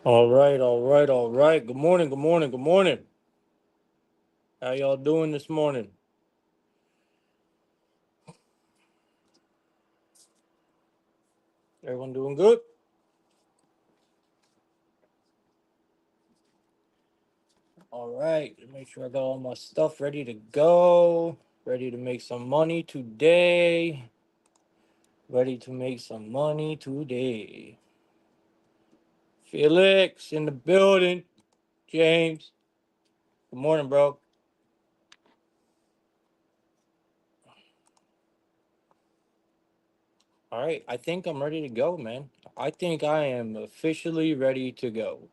All right, all right, all right. Good morning, good morning, good morning. How y'all doing this morning? Everyone doing good? All right, make sure I got all my stuff ready to go. Ready to make some money today. Ready to make some money today. Felix in the building. James. Good morning, bro. All right, I think I'm ready to go, man. I think I am officially ready to go.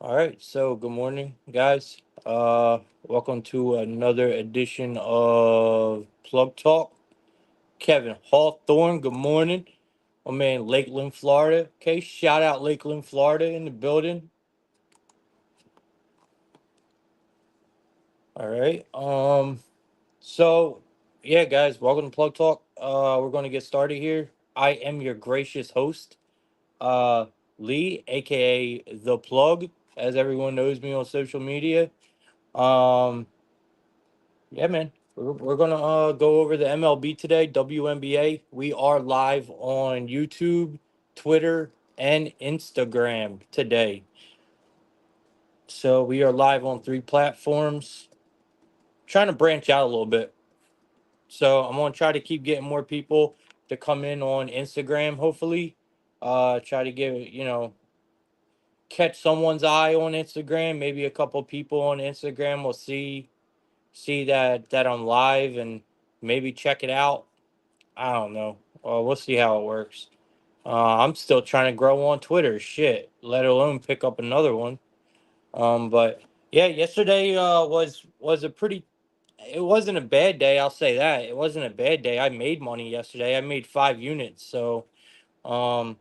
All right, so good morning, guys. Welcome to another edition of Plug Talk. Kevin Hawthorne, good morning. My man, Lakeland, Florida. Okay, shout out Lakeland, Florida in the building. All right. So yeah, guys, welcome to Plug Talk. We're gonna get started here. I am your gracious host, uh, Lee, aka The Plug, as everyone knows me on social media. Um, Yeah, man. We're gonna go over the MLB today, WNBA. We are live on YouTube, Twitter, and Instagram today. So we are live on three platforms. Trying to branch out a little bit. So I'm gonna try to keep getting more people to come in on Instagram, hopefully. Try to catch someone's eye on Instagram. Maybe a couple people on Instagram will see that I'm live and maybe check it out. I don't know. We'll see how it works. I'm still trying to grow on Twitter. Shit, let alone pick up another one. But yeah, yesterday was a pretty. It wasn't a bad day. I'll say that it wasn't a bad day. I made money yesterday. I made 5 units. So um,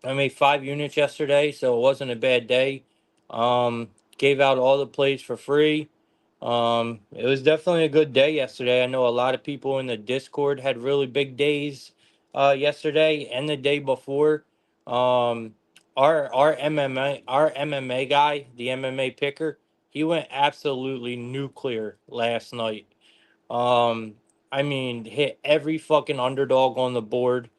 I made 5 units yesterday. So it wasn't a bad day. Gave out all the plays for free. It was definitely a good day yesterday. I know a lot of people in the Discord had really big days yesterday and the day before. Um, our MMA guy, the MMA picker, he went absolutely nuclear last night. Um, I mean, hit every fucking underdog on the board.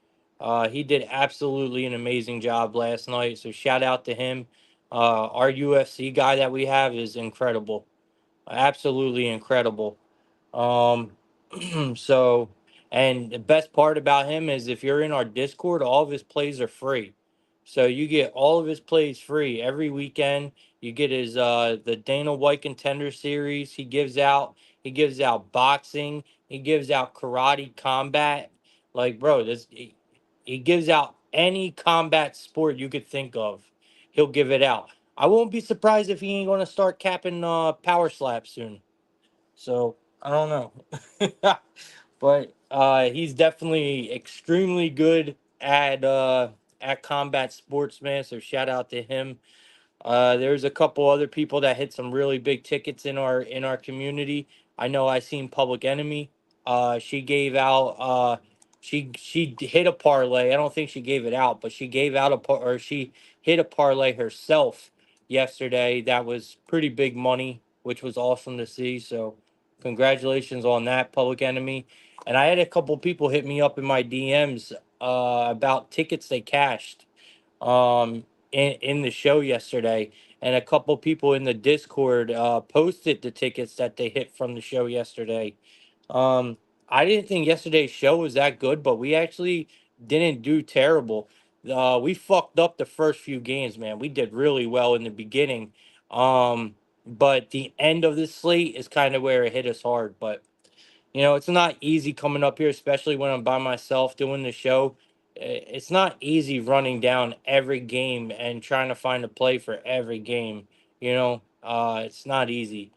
He did absolutely an amazing job last night. So shout out to him. Our UFC guy that we have is incredible, absolutely incredible. Um, so, and the best part about him is if you're in our Discord, all of his plays are free. So you get all of his plays free every weekend. You get his the Dana White Contender Series. He gives out boxing. He gives out karate combat. Like, bro, he gives out any combat sport you could think of. He'll give it out. I won't be surprised if he ain't gonna start capping power slap soon. So I don't know. But he's definitely extremely good at combat sports, man. So shout out to him. There's a couple other people that hit some really big tickets in our community. I know I seen Public Enemy. She gave out. She hit a parlay. I don't think she gave it out, but she gave out or she hit a parlay herself yesterday. That was pretty big money, which was awesome to see. So congratulations on that, Public Enemy. And I had a couple people hit me up in my DMs about tickets they cashed in the show yesterday, and a couple people in the Discord posted the tickets that they hit from the show yesterday. um I didn't think yesterday's show was that good, but we actually didn't do terrible. We fucked up the first few games, man. We did really well in the beginning, but the end of the slate is kind of where it hit us hard. But it's not easy coming up here, especially when I'm by myself doing the show. It's not easy running down every game and trying to find a play for every game. It's not easy.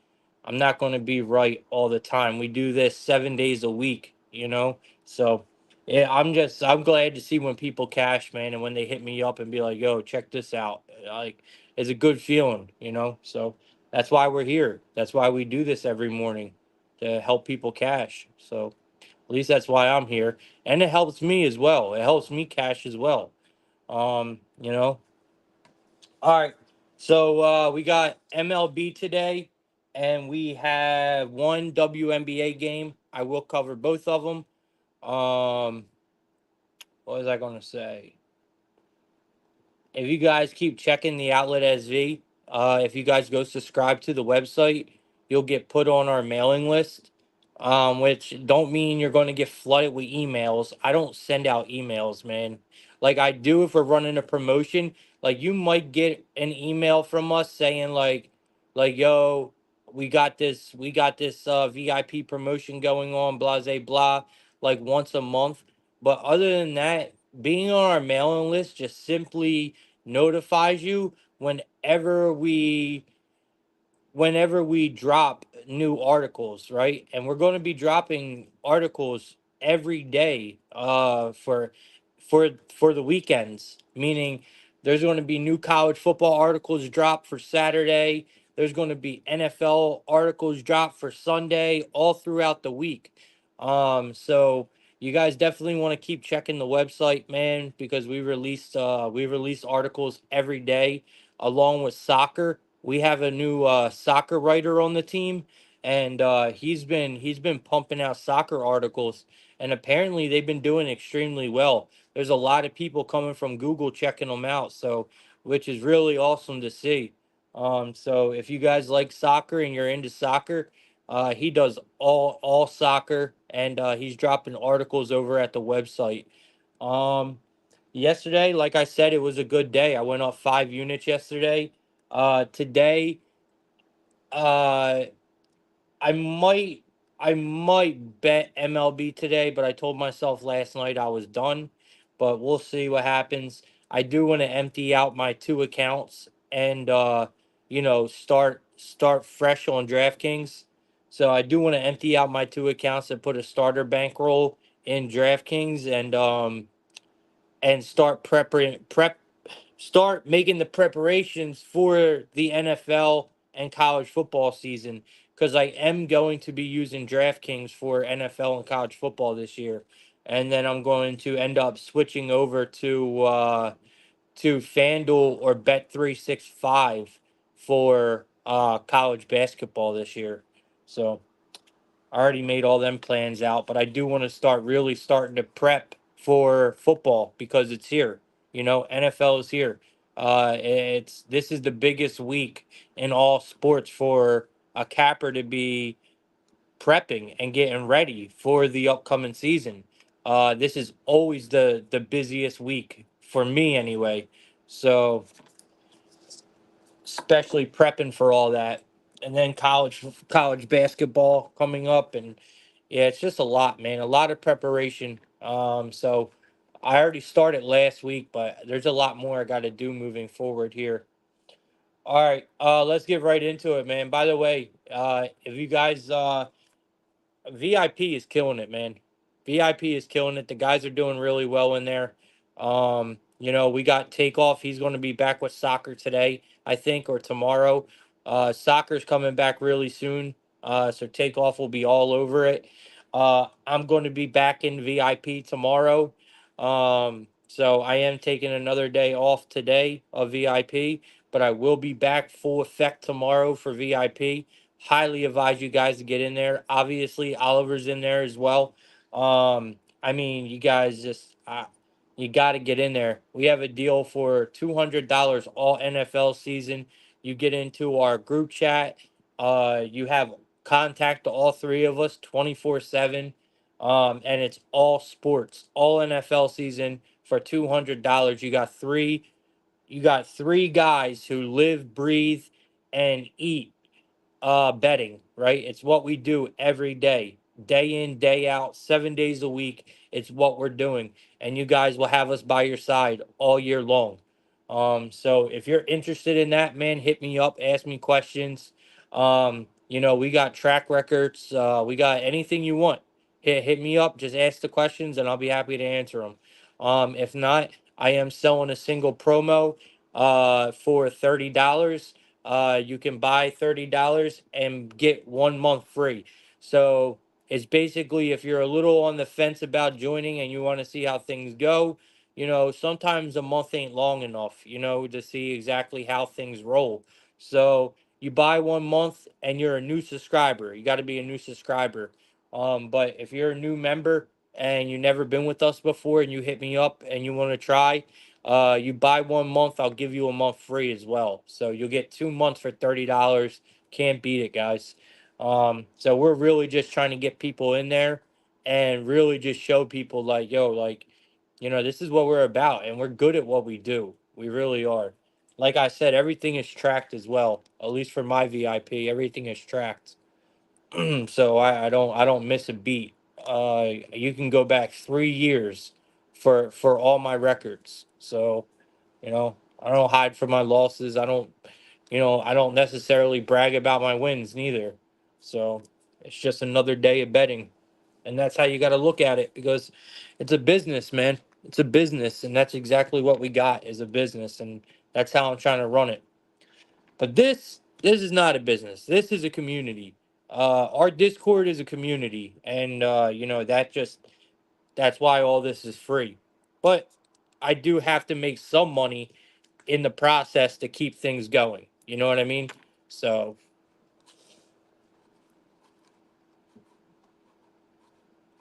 I'm not going to be right all the time. We do this 7 days a week. So yeah, I'm glad to see when people cash, man, and when they hit me up and be like, "Yo, check this out." Like, it's a good feeling. So that's why we're here. That's why we do this every morning, to help people cash. So at least that's why I'm here. And it helps me as well. It helps me cash as well. Um, you know, All right. So we got MLB today, and we have one WNBA game. I will cover both of them. What was I going to say? If you guys keep checking the Outlet SV, if you guys go subscribe to the website, you'll get put on our mailing list. Which don't mean you're going to get flooded with emails. I don't send out emails, man. Like I do if we're running a promotion. Like you might get an email from us saying like yo, we got this VIP promotion going on, blah blah blah, like once a month. But other than that, being on our mailing list just simply notifies you whenever we drop new articles, right? And we're going to be dropping articles every day for the weekends, meaning there's going to be new college football articles drop for Saturday. There's going to be NFL articles drop for Sunday all throughout the week. So you guys definitely want to keep checking the website, man, because we release articles every day along with soccer. We have a new soccer writer on the team, and he's been pumping out soccer articles, and apparently they've been doing extremely well. There's a lot of people coming from Google checking them out, so which is really awesome to see. So if you guys like soccer and you're into soccer, he does all soccer, and he's dropping articles over at the website. Um, Yesterday, like I said, it was a good day. I went off 5 units yesterday. Today, uh, I might, I might bet MLB today, but I told myself last night I was done. But we'll see what happens. I do want to empty out my two accounts and start fresh on DraftKings. So I do want to empty out my two accounts and put a starter bankroll in DraftKings and start making the preparations for the NFL and college football season, because I am going to be using DraftKings for NFL and college football this year, and then I'm going to end up switching over to FanDuel or Bet365 for college basketball this year. So I already made all them plans out, but I do want to start really starting to prep for football because it's here. NFL is here. It's This is the biggest week in all sports for a capper to be prepping and getting ready for the upcoming season. This is always the busiest week for me anyway. So especially prepping for all that, and then college basketball coming up, and yeah, it's just a lot, man. A lot of preparation. So I already started last week, but there's a lot more I got to do moving forward here. All right, let's get right into it, man. By the way, if you guys VIP is killing it, man. VIP is killing it. The guys are doing really well in there. We got Takeoff. He's going to be back with soccer today, I think, or tomorrow. Soccer's coming back really soon. So Takeoff will be all over it. I'm going to be back in VIP tomorrow. So I am taking another day off today of VIP, but I will be back full effect tomorrow for VIP. Highly advise you guys to get in there. Obviously, Oliver's in there as well. I mean, you guys you got to get in there. We have a deal for $200 all NFL season. You get into our group chat. You have contact to all three of us 24/7. And it's all sports, all NFL season for $200. You got three guys who live, breathe, and eat betting, right? It's what we do every day in, day out, 7 days a week. It's what we're doing. And you guys will have us by your side all year long. So if you're interested in that, man, hit me up, ask me questions. We got track records, we got anything you want. Hit me up, just ask the questions and I'll be happy to answer them. If not, I am selling a single promo for $30. You can buy $30 and get 1 month free. So it's basically if you're a little on the fence about joining and you want to see how things go, sometimes a month ain't long enough, to see exactly how things roll. So you buy 1 month and you're a new subscriber. You got to be a new subscriber. But if you're a new member and you've never been with us before and you hit me up and you want to try, you buy 1 month, I'll give you a month free as well. So you'll get 2 months for $30. Can't beat it, guys. So we're really just trying to get people in there and really just show people like, yo, like, this is what we're about, and we're good at what we do. We really are. Like I said, everything is tracked as well. At least for my VIP, everything is tracked. So I don't miss a beat. You can go back 3 years for all my records. So I don't hide from my losses. I don't necessarily brag about my wins neither. So it's just another day of betting. And that's how you got to look at it, because it's a business, man. It's a business, and that's exactly what we got, is a business, and that's how I'm trying to run it. But this is not a business. This is a community. Our Discord is a community, and that's why all this is free. But I do have to make some money in the process to keep things going. You know what I mean? So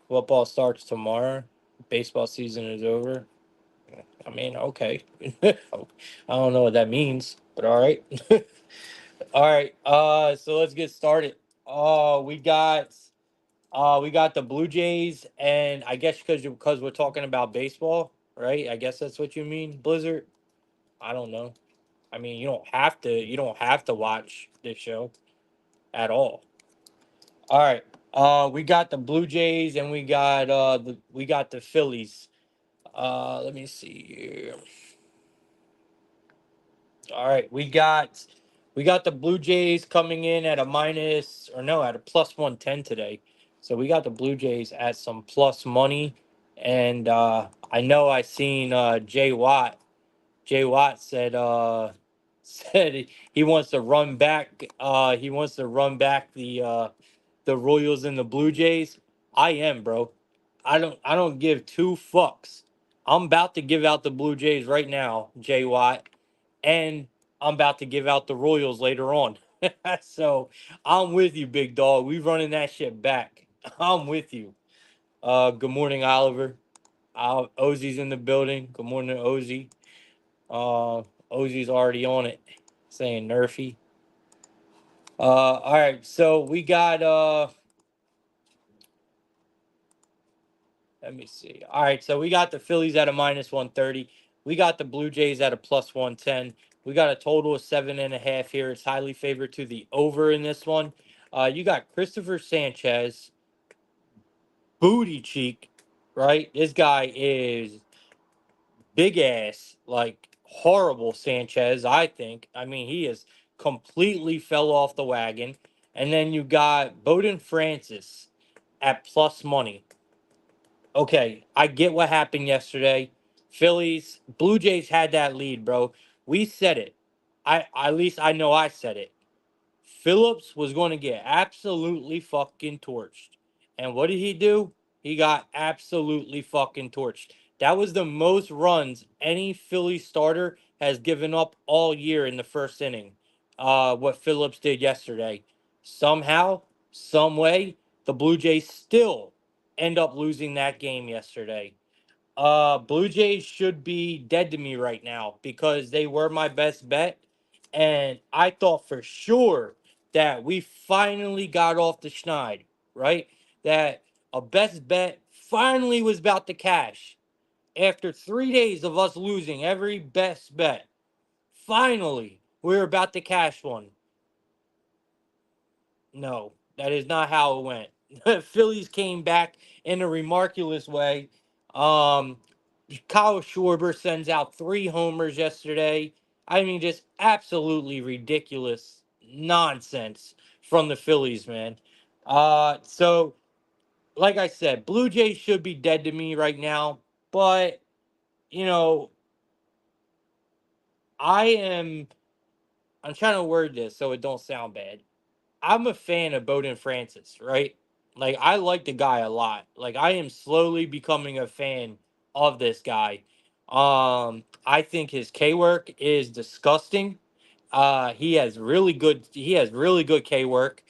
football starts tomorrow. Baseball season is over. I mean, okay. I don't know what that means, but all right. All right. So let's get started. We got the Blue Jays, and I guess because we're talking about baseball, right? I guess that's what you mean, Blizzard. I don't know. I mean, you don't have to watch this show at all. All right. We got the Blue Jays, and we got the Phillies. Let me see here. All right, we got the Blue Jays coming in at a minus, or no, at a plus 110 today. So we got the Blue Jays at some plus money, and I know I seen Jay Watt. Jay Watt said said he wants to run back. He wants to run back the Royals and the Blue Jays. I am, bro. I don't give two fucks. I'm about to give out the Blue Jays right now, Jay Watt, and I'm about to give out the Royals later on. So I'm with you, big dog. We running that shit back. I'm with you. Good morning, Oliver. Ozzy's in the building. Good morning, Ozzy. Ozzy's already on it, saying Nerfy. All right, so we got let me see. All right, so we got the Phillies at a minus 130. We got the Blue Jays at a plus 110. We got a total of 7.5 here. It's highly favored to the over in this one. You got Christopher Sanchez, booty cheek, right? This guy is big ass, like horrible Sanchez, I think. I mean, he is completely fell off the wagon. And then you got Bowden Francis at plus money. Okay, I get what happened yesterday. Phillies, Blue Jays had that lead, bro. We said it. At least I know I said it. Phillips was going to get absolutely fucking torched. And what did he do? He got absolutely fucking torched. That was the most runs any Philly starter has given up all year in the first inning. What Phillips did yesterday. Somehow, some way, the Blue Jays still end up losing that game yesterday. Blue Jays should be dead to me right now because they were my best bet. And I thought for sure that we finally got off the schneid, right? That a best bet finally was about to cash. After 3 days of us losing every best bet, finally we were about to cash one. No, that is not how it went. Phillies came back in a remarkable way. Um, Kyle Schwarber sends out 3 homers yesterday. I mean, just absolutely ridiculous nonsense from the Phillies, man. So like I said, Blue Jays should be dead to me right now, but you know, I am. I'm trying to word this so it don't sound bad. I'm a fan of Bowden Francis, right? Like I like the guy a lot. Like I am slowly becoming a fan of this guy. I think his K work is disgusting. He has really good K work.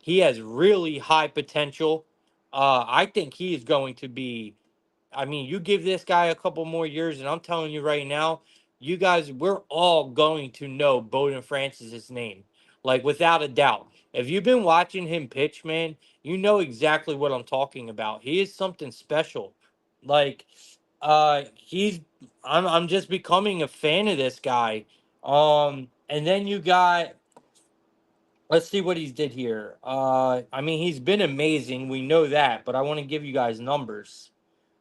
He has really high potential. I think he is going to be, I mean, you give this guy a couple more years, and I'm telling you right now, you guys, we're all going to know Bowden Francis's name, like without a doubt. If you've been watching him pitch, man, you know exactly what I'm talking about. He is something special. Like, he's, I'm just becoming a fan of this guy. And then you got, let's see what he's did here. I mean, he's been amazing. We know that, but I want to give you guys numbers.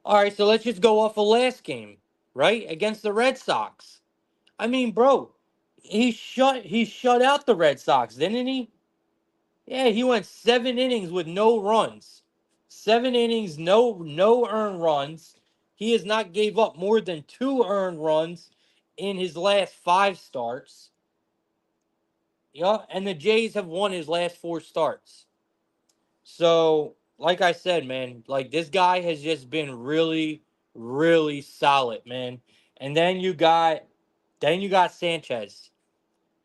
All right, so let's just go off of last game, right? Against the Red Sox. I mean, bro, he shut out the Red Sox, didn't he? Yeah, he went 7 innings with no runs. 7 innings, no earned runs. He has not gave up more than 2 earned runs in his last 5 starts. Yeah, and the Jays have won his last 4 starts. So, like I said, man, like this guy has just been really, really solid, man. And then you got Sanchez,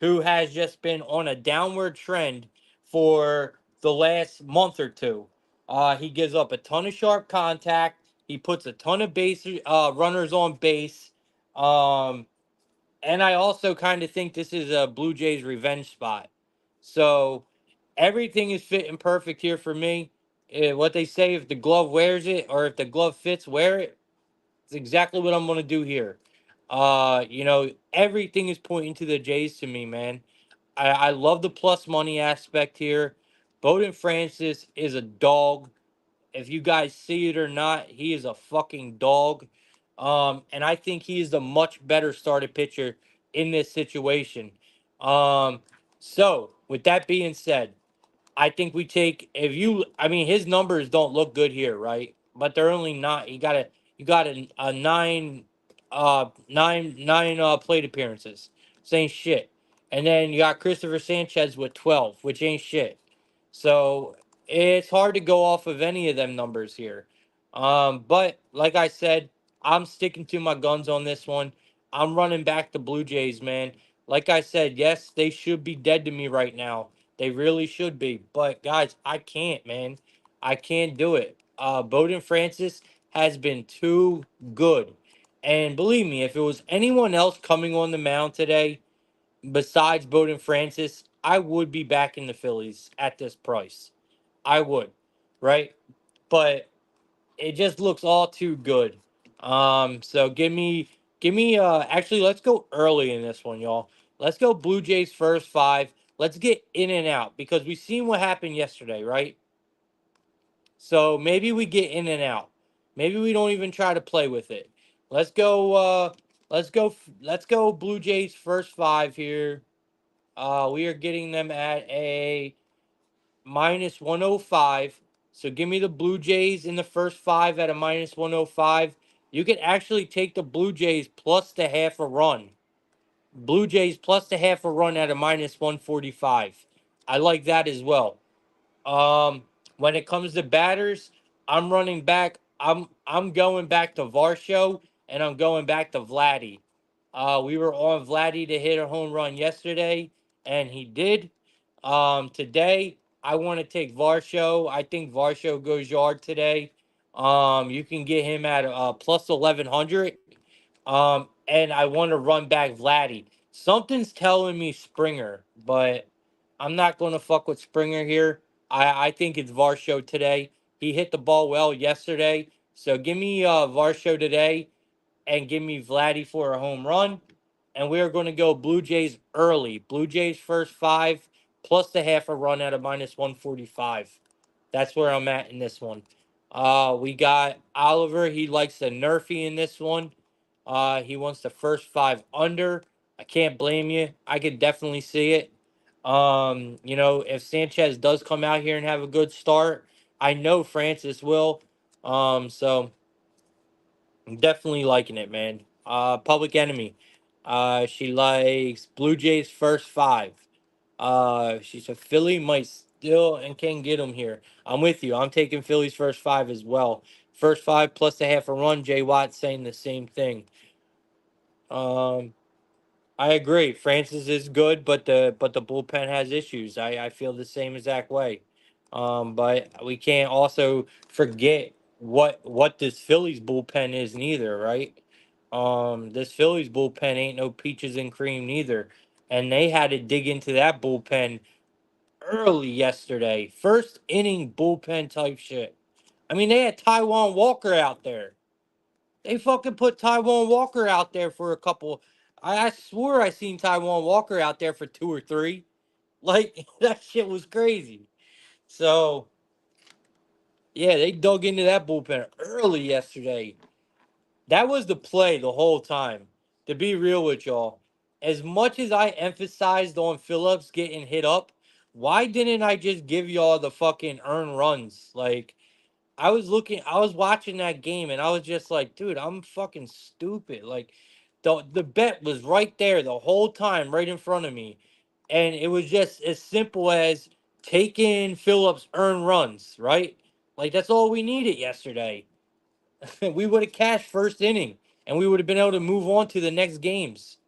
who has just been on a downward trend for the last month or two. He gives up a ton of sharp contact. He puts a ton of runners on base. Um, and I also kind of think this is a Blue Jays revenge spot. So everything is fitting perfect here for me. What they say, if the glove wears it or if the glove fits, wear it. It's exactly what I'm going to do here. Everything is pointing to the Jays to me, man. I love the plus money aspect here. Bowden Francis is a dog. If you guys see it or not, he is a fucking dog. And I think he is the much better starting pitcher in this situation. Um, so with that being said, I think we take I mean his numbers don't look good here, right? But they're only not you got a nine plate appearances. Same shit. And then you got Christopher Sanchez with 12, which ain't shit. So it's hard to go off of any of them numbers here. But like I said, I'm sticking to my guns on this one. I'm running back the Blue Jays, man. Like I said, yes, they should be dead to me right now. They really should be. But guys, I can't, man. I can't do it. Bowden Francis has been too good. And believe me, if it was anyone else coming on the mound today besides Bowden Francis, I would be back in the Phillies at this price. I would, right? But it just looks all too good. So give me actually let's go early in this one, y'all. Let's go Blue Jays first 5. Let's get in and out because we seen what happened yesterday, right? So maybe we get in and out. Maybe we don't even try to play with it. Let's go let's go Blue Jays first 5 here. We are getting them at a minus 105. So give me the Blue Jays in the first 5 at a minus 105. You could actually take the Blue Jays plus the half a run. Blue Jays plus the half a run at a minus 145. I like that as well. Um, when it comes to batters, I'm running back. I'm going back to Varsho and I'm going back to Vladdy. We were on Vladdy to hit a home run yesterday, and he did. Today I want to take Varsho. I think Varsho goes yard today. You can get him at plus 1100. And I want to run back Vladdy. Something's telling me Springer, but I'm not going to fuck with Springer here. I think it's Varsho today. He hit the ball well yesterday. So give me Varsho today and give me Vladdy for a home run. And we are going to go Blue Jays early. Blue Jays first 5 plus the half a run at a minus 145. That's where I'm at in this one. We got Oliver. He likes the Nerfy in this one. He wants the first 5 under. I can't blame you. I could definitely see it. If Sanchez does come out here and have a good start, I know Francis will. So I'm definitely liking it, man. Public Enemy. She likes Blue Jays first 5. She's a Philly, might still and can get them here. I'm with you. I'm taking Phillies first 5 as well. First five plus a half a run. Jay Watt saying the same thing. Um, I agree. Francis is good, but the bullpen has issues. I feel the same exact way. But we can't also forget what this Phillies bullpen is neither, right? This Phillies bullpen ain't no peaches and cream neither, and they had to dig into that bullpen early yesterday. First inning bullpen type shit. I mean, they had Taiwan Walker out there. They fucking put Taiwan Walker out there for a couple. I swore I seen Taiwan Walker out there for two or three. Like that shit was crazy. So yeah, they dug into that bullpen early yesterday. That was the play the whole time. To be real with y'all, as much as I emphasized on Phillips getting hit up, why didn't I just give y'all the fucking earn runs? Like I was watching that game and I was just like, dude, I'm fucking stupid. Like the bet was right there the whole time, right in front of me. And it was just as simple as taking Phillips earn runs, right? Like that's all we needed yesterday. We would have cashed first inning and we would have been able to move on to the next games.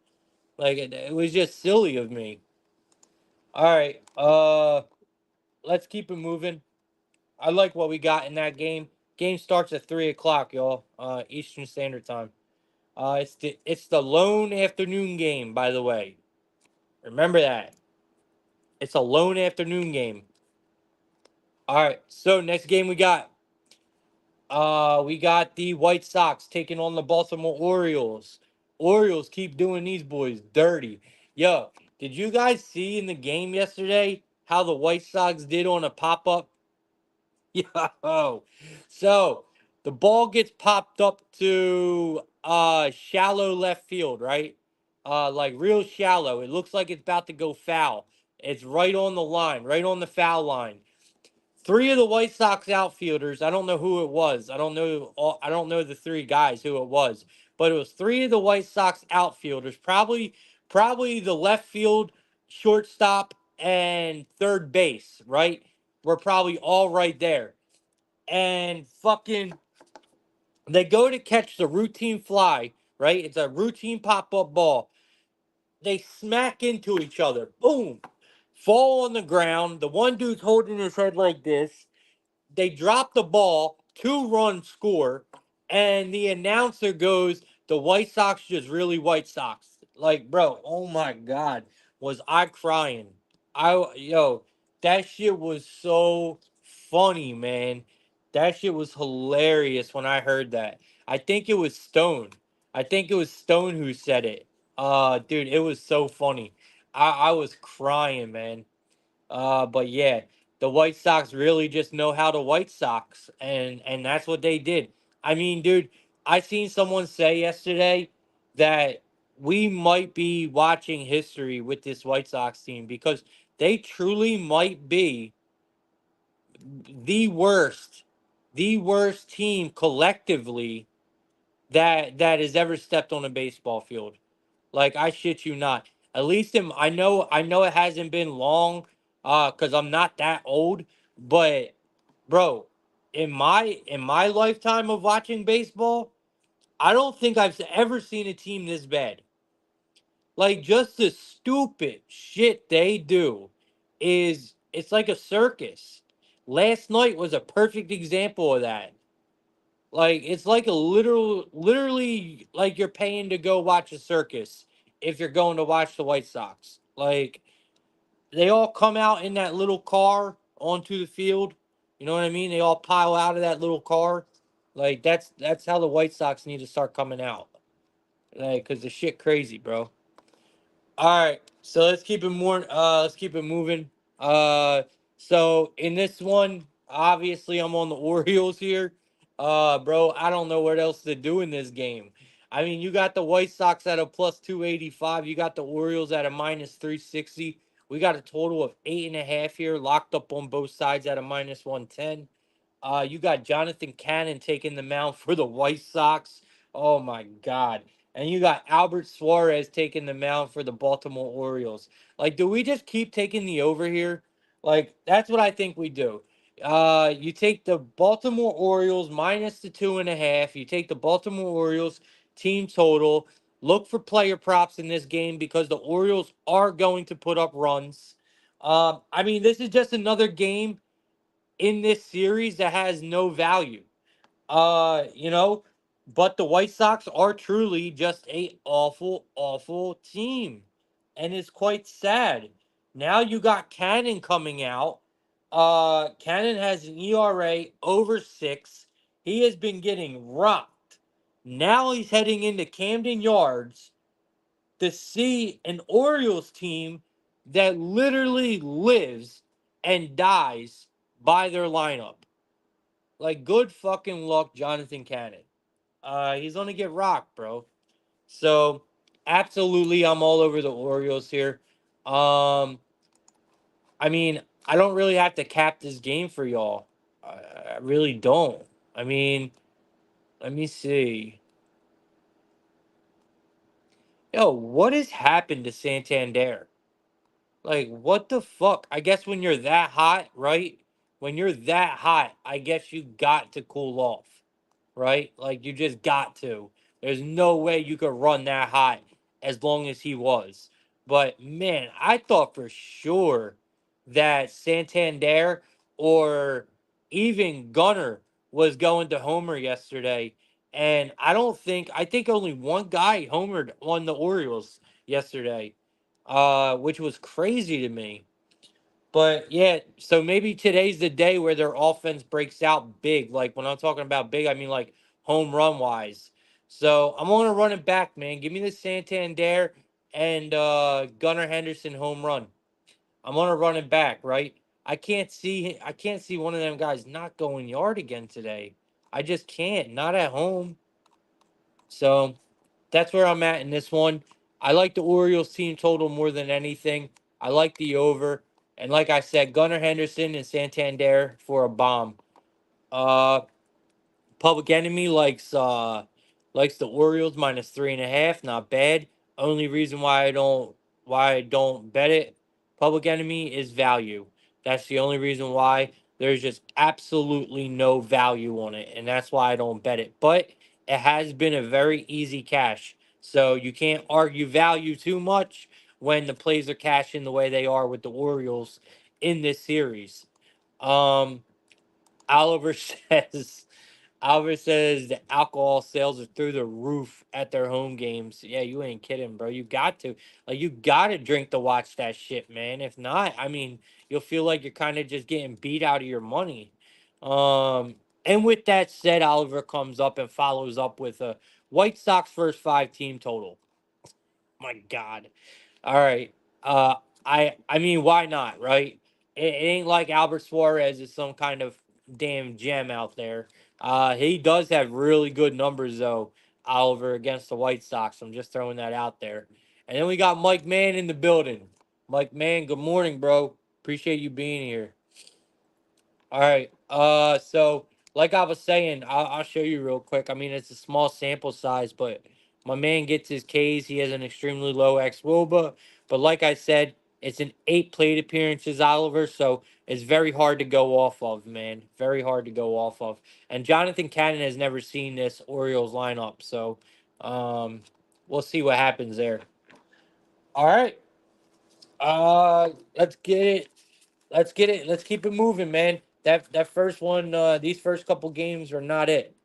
Like it was just silly of me. All right, let's keep it moving. I like what we got in that game. Game starts at 3 o'clock, y'all. Eastern Standard Time. It's the lone afternoon game, by the way. Remember that. It's a lone afternoon game. All right. So next game we got the White Sox taking on the Baltimore Orioles. Orioles keep doing these boys dirty. Yo, did you guys see in the game yesterday how the White Sox did on a pop up? Yo. So the ball gets popped up to shallow left field, right? Like real shallow. It looks like it's about to go foul. It's right on the line, right on the foul line. Three of the White Sox outfielders, I don't know who it was. I don't know the three guys who it was, but it was three of the White Sox outfielders, probably the left field, shortstop, and third base, right? We're probably all right there. And fucking they go to catch the routine fly, right? It's a routine pop-up ball. They smack into each other. Boom. Fall on the ground. The one dude's holding his head like this. They drop the ball, 2 run score, and the announcer goes, "The White Sox just really White Sox." Like, bro, oh my god, was I crying? Yo, that shit was so funny, man. That shit was hilarious when I heard that. I think it was Stone. I think it was Stone who said it. Dude, it was so funny. I was crying, man. But yeah, the White Sox really just know how to White Sox, and that's what they did. I mean, dude, I seen someone say yesterday that we might be watching history with this White Sox team because they truly might be the worst, the worst team collectively that has ever stepped on a baseball field. Like I shit you not. At least I know it hasn't been long, because I'm not that old, but bro, in my lifetime of watching baseball, I don't think I've ever seen a team this bad. Like just the stupid shit they do is it's like a circus. Last night was a perfect example of that. Like it's like a literally like you're paying to go watch a circus if you're going to watch the White Sox. Like they all come out in that little car onto the field. You know what I mean? They all pile out of that little car. Like that's how the White Sox need to start coming out. Like cuz the shit crazy, bro. All right, so let's keep it moving. Uh so in this one, obviously I'm on the Orioles here. Bro, I don't know what else to do in this game. I mean, you got the White Sox at a plus 285, you got the Orioles at a minus 360. We got a total of 8.5 here, locked up on both sides at a minus 110. You got Jonathan Cannon taking the mound for the White Sox. Oh my God. And you got Albert Suarez taking the mound for the Baltimore Orioles. Like, do we just keep taking the over here? Like, that's what I think we do. You take the Baltimore Orioles minus the 2.5. You take the Baltimore Orioles team total. Look for player props in this game because the Orioles are going to put up runs. I mean, this is just another game in this series that has no value. You know, but the White Sox are truly just a awful, awful team. And it's quite sad. Now you got Cannon coming out. Cannon has an ERA over 6. He has been getting rocked. Now he's heading into Camden Yards to see an Orioles team that literally lives and dies by their lineup. Like, good fucking luck, Jonathan Cannon. He's gonna get rocked, bro. So, absolutely, I'm all over the Orioles here. Um, I mean, I don't really have to cap this game for y'all. I really don't. I mean, let me see. Yo, what has happened to Santander? Like, what the fuck? I guess when you're that hot, right? When you're that hot, I guess you got to cool off, right? Like, you just got to. There's no way you could run that hot as long as he was. But man, I thought for sure that Santander or even Gunner was going to homer yesterday. And I think only one guy homered on the Orioles yesterday, which was crazy to me. But yeah, so maybe today's the day where their offense breaks out big. Like when I'm talking about big, I mean like home run wise. So I'm gonna run it back, man. Give me the Santander and Gunnar Henderson home run. I'm gonna run it back, right? I can't see one of them guys not going yard again today. I just can't. Not at home. So that's where I'm at in this one. I like the Orioles team total more than anything. I like the over. And like I said, Gunnar Henderson and Santander for a bomb. Uh Public Enemy likes the Orioles minus 3.5. Not bad. Only reason why I don't bet it. Public Enemy is value. That's the only reason why. There's just absolutely no value on it, and that's why I don't bet it. But it has been a very easy cash, so you can't argue value too much when the plays are cashing the way they are with the Orioles in this series. Um, Oliver says Albert says the alcohol sales are through the roof at their home games. Yeah, you ain't kidding, bro. You got to. Like, you got to drink to watch that shit, man. If not, I mean, you'll feel like you're kind of just getting beat out of your money. Um, and with that said, Oliver comes up and follows up with a White Sox first 5 team total. My God. All right. Uh, I mean, why not, right? It ain't like Albert Suarez is some kind of damn gem out there. He does have really good numbers though, Oliver against the White Sox. I'm just throwing that out there. And then we got Mike Mann in the building. Mike Mann, good morning, bro. Appreciate you being here. All right. So like I was saying, I'll show you real quick. I mean, it's a small sample size, but my man gets his Ks. He has an extremely low ex WOBA, but like I said, it's an 8 plate appearances, Oliver. So it's very hard to go off of, man. Very hard to go off of. And Jonathan Cannon has never seen this Orioles lineup, so um, we'll see what happens there. All right. Let's get it. Let's get it. Let's keep it moving, man. That first one, these first couple games are not it.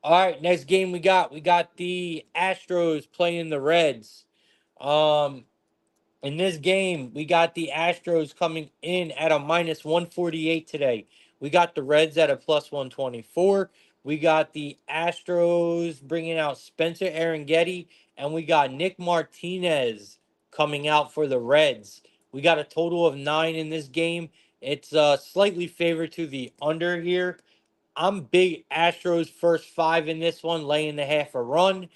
All right, next game we got the Astros playing the Reds. Um, in this game, we got the Astros coming in at a minus 148 today. We got the Reds at a plus 124. We got the Astros bringing out Spencer Getty, and we got Nick Martinez coming out for the Reds. We got a total of 9 in this game. It's slightly favored to the under here. I'm big Astros first 5 in this one, laying the half a run.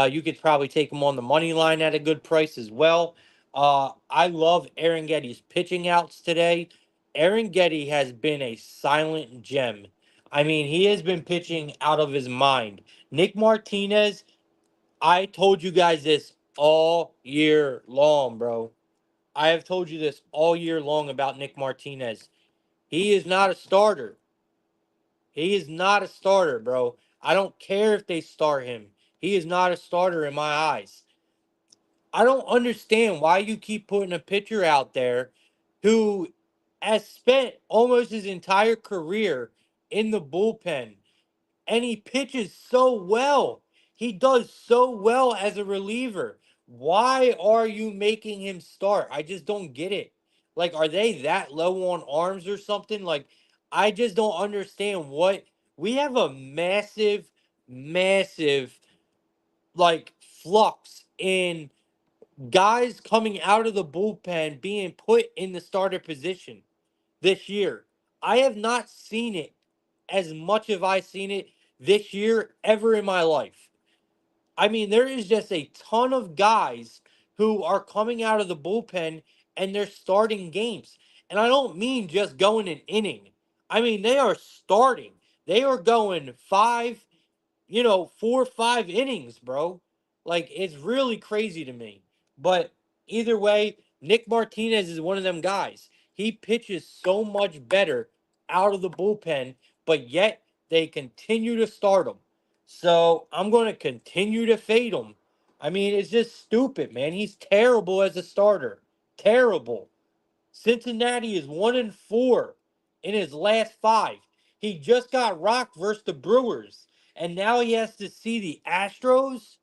You could probably take them on the money line at a good price as well. I love Aaron Getty's pitching outs today. Aaron Getty has been a silent gem. I mean, he has been pitching out of his mind. Nick Martinez, I told you guys this all year long, bro. I have told you this all year long about Nick Martinez. He is not a starter. He is not a starter, bro. I don't care if they start him. He is not a starter in my eyes. I don't understand why you keep putting a pitcher out there who has spent almost his entire career in the bullpen, and he pitches so well. He does so well as a reliever. Why are you making him start? I just don't get it. Like, are they that low on arms or something? Like, I just don't understand what we have a massive, massive like flux in guys coming out of the bullpen being put in the starter position this year. I have not seen it as much as I've seen it this year ever in my life. I mean, there is just a ton of guys who are coming out of the bullpen and they're starting games. And I don't mean just going an inning. I mean, they are starting. They are going five, 4 or 5 innings, bro. Like, it's really crazy to me. But either way, Nick Martinez is one of them guys. He pitches so much better out of the bullpen, but yet they continue to start him. So I'm going to continue to fade him. I mean, it's just stupid, man. He's terrible as a starter. Terrible. Cincinnati is 1-4 in his last 5. He just got rocked versus the Brewers, and now he has to see the Astros.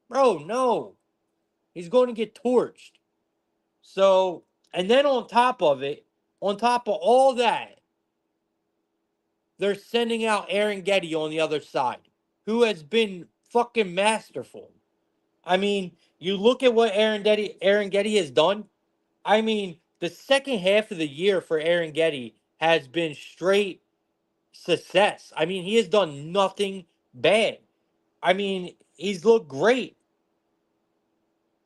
Bro, no, he's going to get torched. So, and then on top of it, on top of all that, they're sending out Aaron Getty on the other side, who has been fucking masterful. I mean, you look at what Aaron Getty has done. I mean, the second half of the year for Aaron Getty has been straight success. I mean, he has done nothing bad. I mean, he's looked great.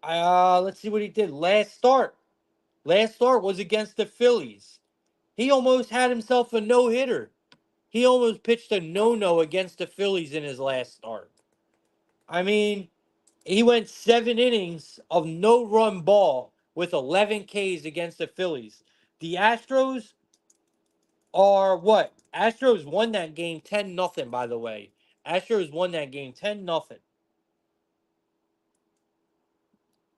Let's see what he did last start. Last start was against the Phillies. He almost had himself a no hitter. He almost pitched a no against the Phillies in his last start. I mean, he went 7 innings of no run ball with 11 Ks against the Phillies. The Astros are what? Astros won that game 10-0, by the way. Astros won that game 10-0.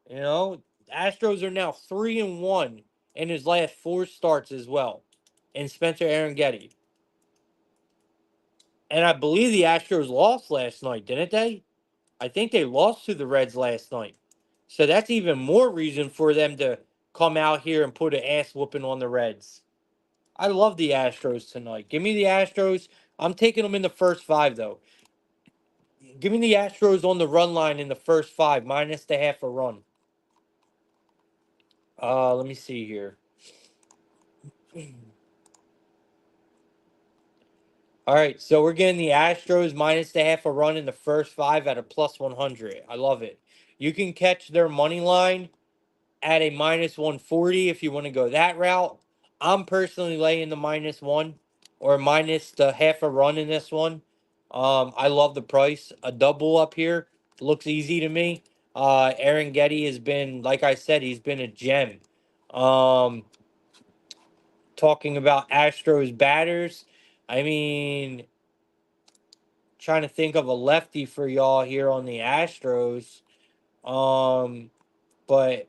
You know, Astros are now 3-1 in his last 4 starts as well. And Spencer Aaron Getty. And I believe the Astros lost last night, didn't they? I think they lost to the Reds last night. So that's even more reason for them to come out here and put an ass whooping on the Reds. I love the Astros tonight. Give me the Astros. I'm taking them in the first 5, though. Give me the Astros on the run line in the first 5, minus the half a run. Let me see here. All right, so we're getting the Astros minus the half a run in the first 5 at a plus 100. I love it. You can catch their money line at a minus 140 if you want to go that route. I'm personally laying the -1 or minus the half a run in this one. I love the price. A double up here looks easy to me. Aaron Getty has been, like I said, he's been a gem. Um, Talking about Astros batters, I mean, trying to think of a lefty for y'all here on the Astros. But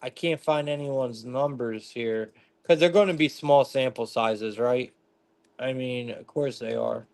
I can't find anyone's numbers here because they're going to be small sample sizes, right? I mean, of course they are.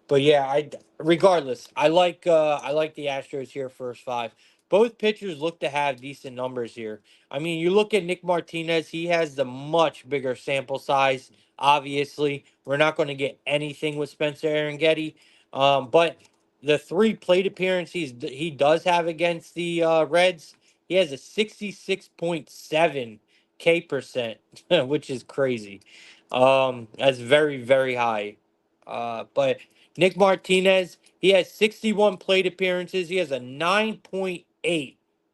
But yeah, regardless, I like the Astros here first 5. Both pitchers look to have decent numbers here. I mean, you look at Nick Martinez, he has the much bigger sample size. Obviously, we're not going to get anything with Spencer Aaron Getty. But the 3 plate appearances he does have against the Reds, he has a 66.7 K percent, which is crazy. That's very, very high. But Nick Martinez, he has 61 plate appearances. He has a 9.8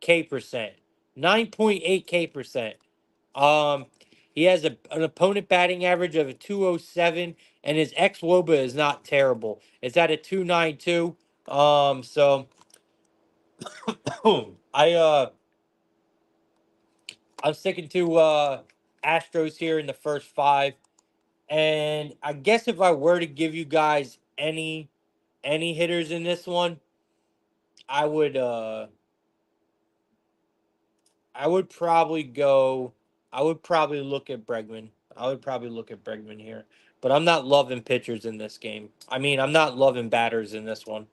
K percent. 9.8 K percent. Um, he has an opponent batting average of a 207, and his ex WOBA is not terrible. It's at a 292. So I I'm sticking to Astros here in the first five. And I guess if I were to give you guys any hitters in this one, I would uh I would probably go I would probably look at Bregman. I would probably look at Bregman here. But I'm not loving pitchers in this game. I mean, I'm not loving batters in this one.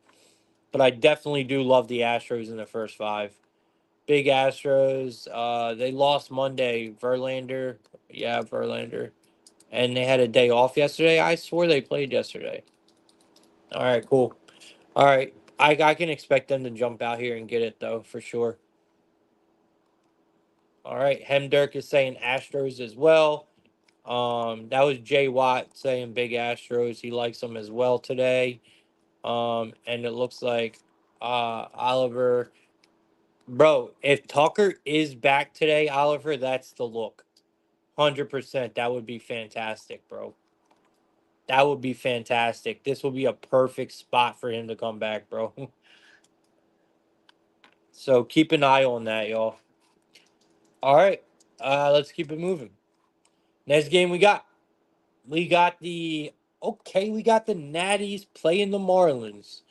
But I definitely do love the Astros in the first five. Big Astros. They lost Monday. Verlander. Yeah, Verlander. And they had a day off yesterday. I swore they played yesterday. All right, cool. All right. I can expect them to jump out here and get it, though, for sure. All right. Hemdirk is saying Astros as well. That was Jay Watt saying big Astros. He likes them as well today. And it looks like Oliver. Bro, if Tucker is back today, Oliver, that's the look. 100%. That would be fantastic, bro. That would be fantastic. This will be a perfect spot for him to come back, bro. So keep an eye on that, y'all. All right. Let's keep it moving. Next game we got. We got the we got the Natties playing the Marlins.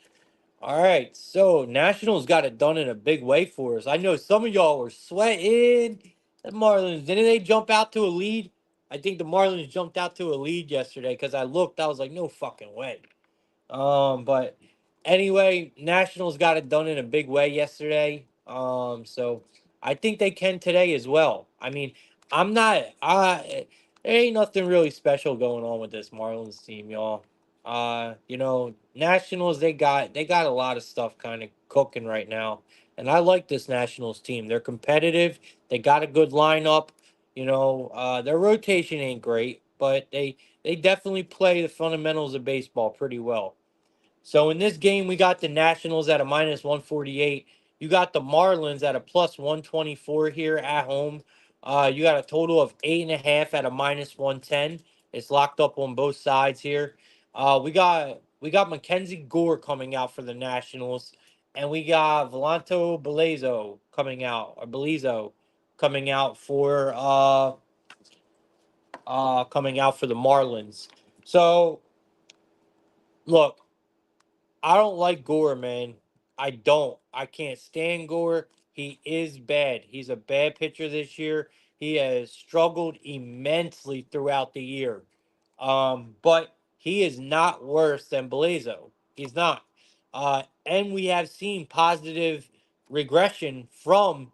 All right. So Nationals got it done in a big way for us. I know some of y'all were sweating. The Marlins, didn't they jump out to a lead? I think the Marlins jumped out to a lead yesterday because I looked, I was like, no fucking way. But anyway, Nationals got it done in a big way yesterday. So I think they can today as well. I mean, I'm not. There ain't nothing really special going on with this Marlins team, y'all. Nationals they got a lot of stuff kind of cooking right now, and I like this Nationals team. They're competitive. They got a good lineup. Their rotation ain't great, but they definitely play the fundamentals of baseball pretty well. So in this game, we got the Nationals at a minus 148. You got the Marlins at a plus 124 here at home. You got a total of 8.5 at a minus 110. It's locked up on both sides here. We got Mackenzie Gore coming out for the Nationals, and we got Volanto Belezo coming out for the Marlins. So look, I don't like Gore, man. I don't. I can't stand Gore. He is bad. He's a bad pitcher this year. He has struggled immensely throughout the year. But he is not worse than Belezo. He's not. And we have seen positive regression from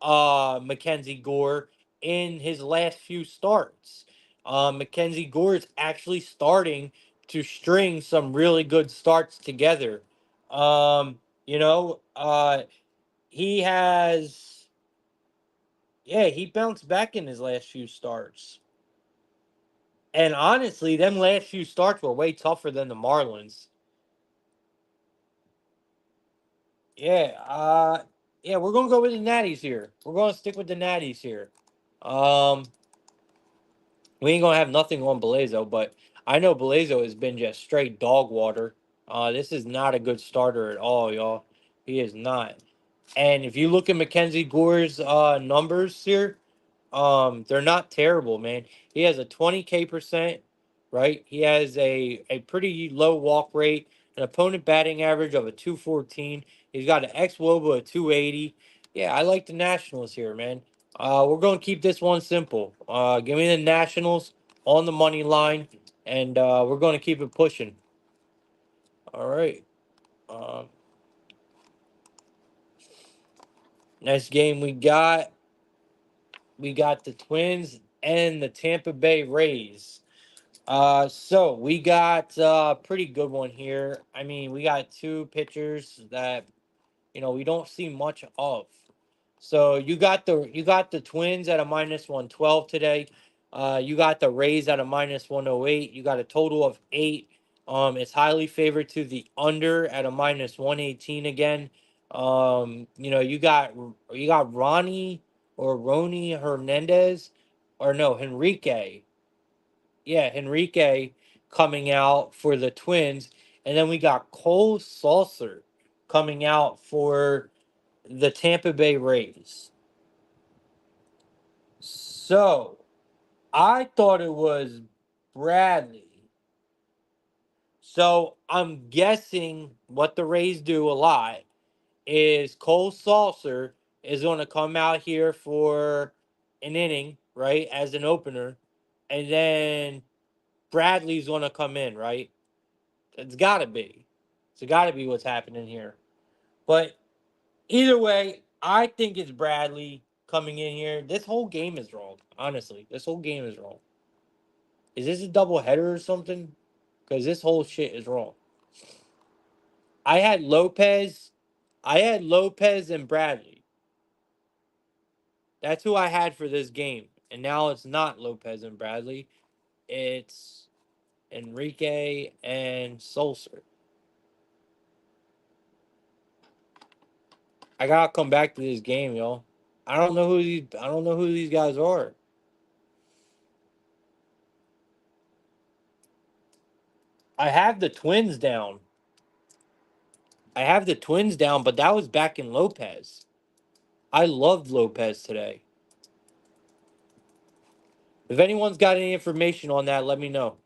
Mackenzie Gore in his last few starts. Mackenzie Gore is actually starting to string some really good starts together. Um, you know, uh, he has, yeah, he bounced back in his last few starts. And honestly, them last few starts were way tougher than the Marlins. Yeah, we're gonna go with the Natties here. We're gonna stick with the Natties here. Um, we ain't gonna have nothing on Belezo, but I know Belezo has been just straight dog water. This is not a good starter at all, y'all. He is not. And if you look at Mackenzie Gore's numbers here, they're not terrible, man. He has a 20K percent, right? He has a pretty low walk rate, an opponent batting average of a 214. He's got an xWOBA of 280. Yeah, I like the Nationals here, man. We're going to keep this one simple. Give me the Nationals on the money line, and we're going to keep it pushing. All right. Um, Next game we got the Twins and the Tampa Bay Rays. So we got a pretty good one here. I mean, we got two pitchers that we don't see much of. So you got the Twins at a minus 112 today. You got the Rays at a minus 108. You got a total of 8. It's highly favored to the under at a minus 118 again. You got Ronnie or Roni Hernandez, or no, Henrique. Yeah, Henrique coming out for the Twins, and then we got Cole Saucer coming out for the Tampa Bay Rays. So I thought it was Bradley. So I'm guessing what the Rays do a lot is Cole Saucer is going to come out here for an inning, right, as an opener, and then Bradley's going to come in, right? It's got to be. It's got to be what's happening here. But either way, I think it's Bradley coming in here. This whole game is wrong, honestly. This whole game is wrong. Is this a double header or something? Because this whole shit is wrong. I had Lopez. I had Lopez and Bradley. That's who I had for this game. And now it's not Lopez and Bradley. It's Enrique and Sulcer. I gotta come back to this game, y'all. I don't know who these guys are. I have the Twins down. I have the Twins down, but that was back in Lopez. I loved Lopez today. If anyone's got any information on that, let me know.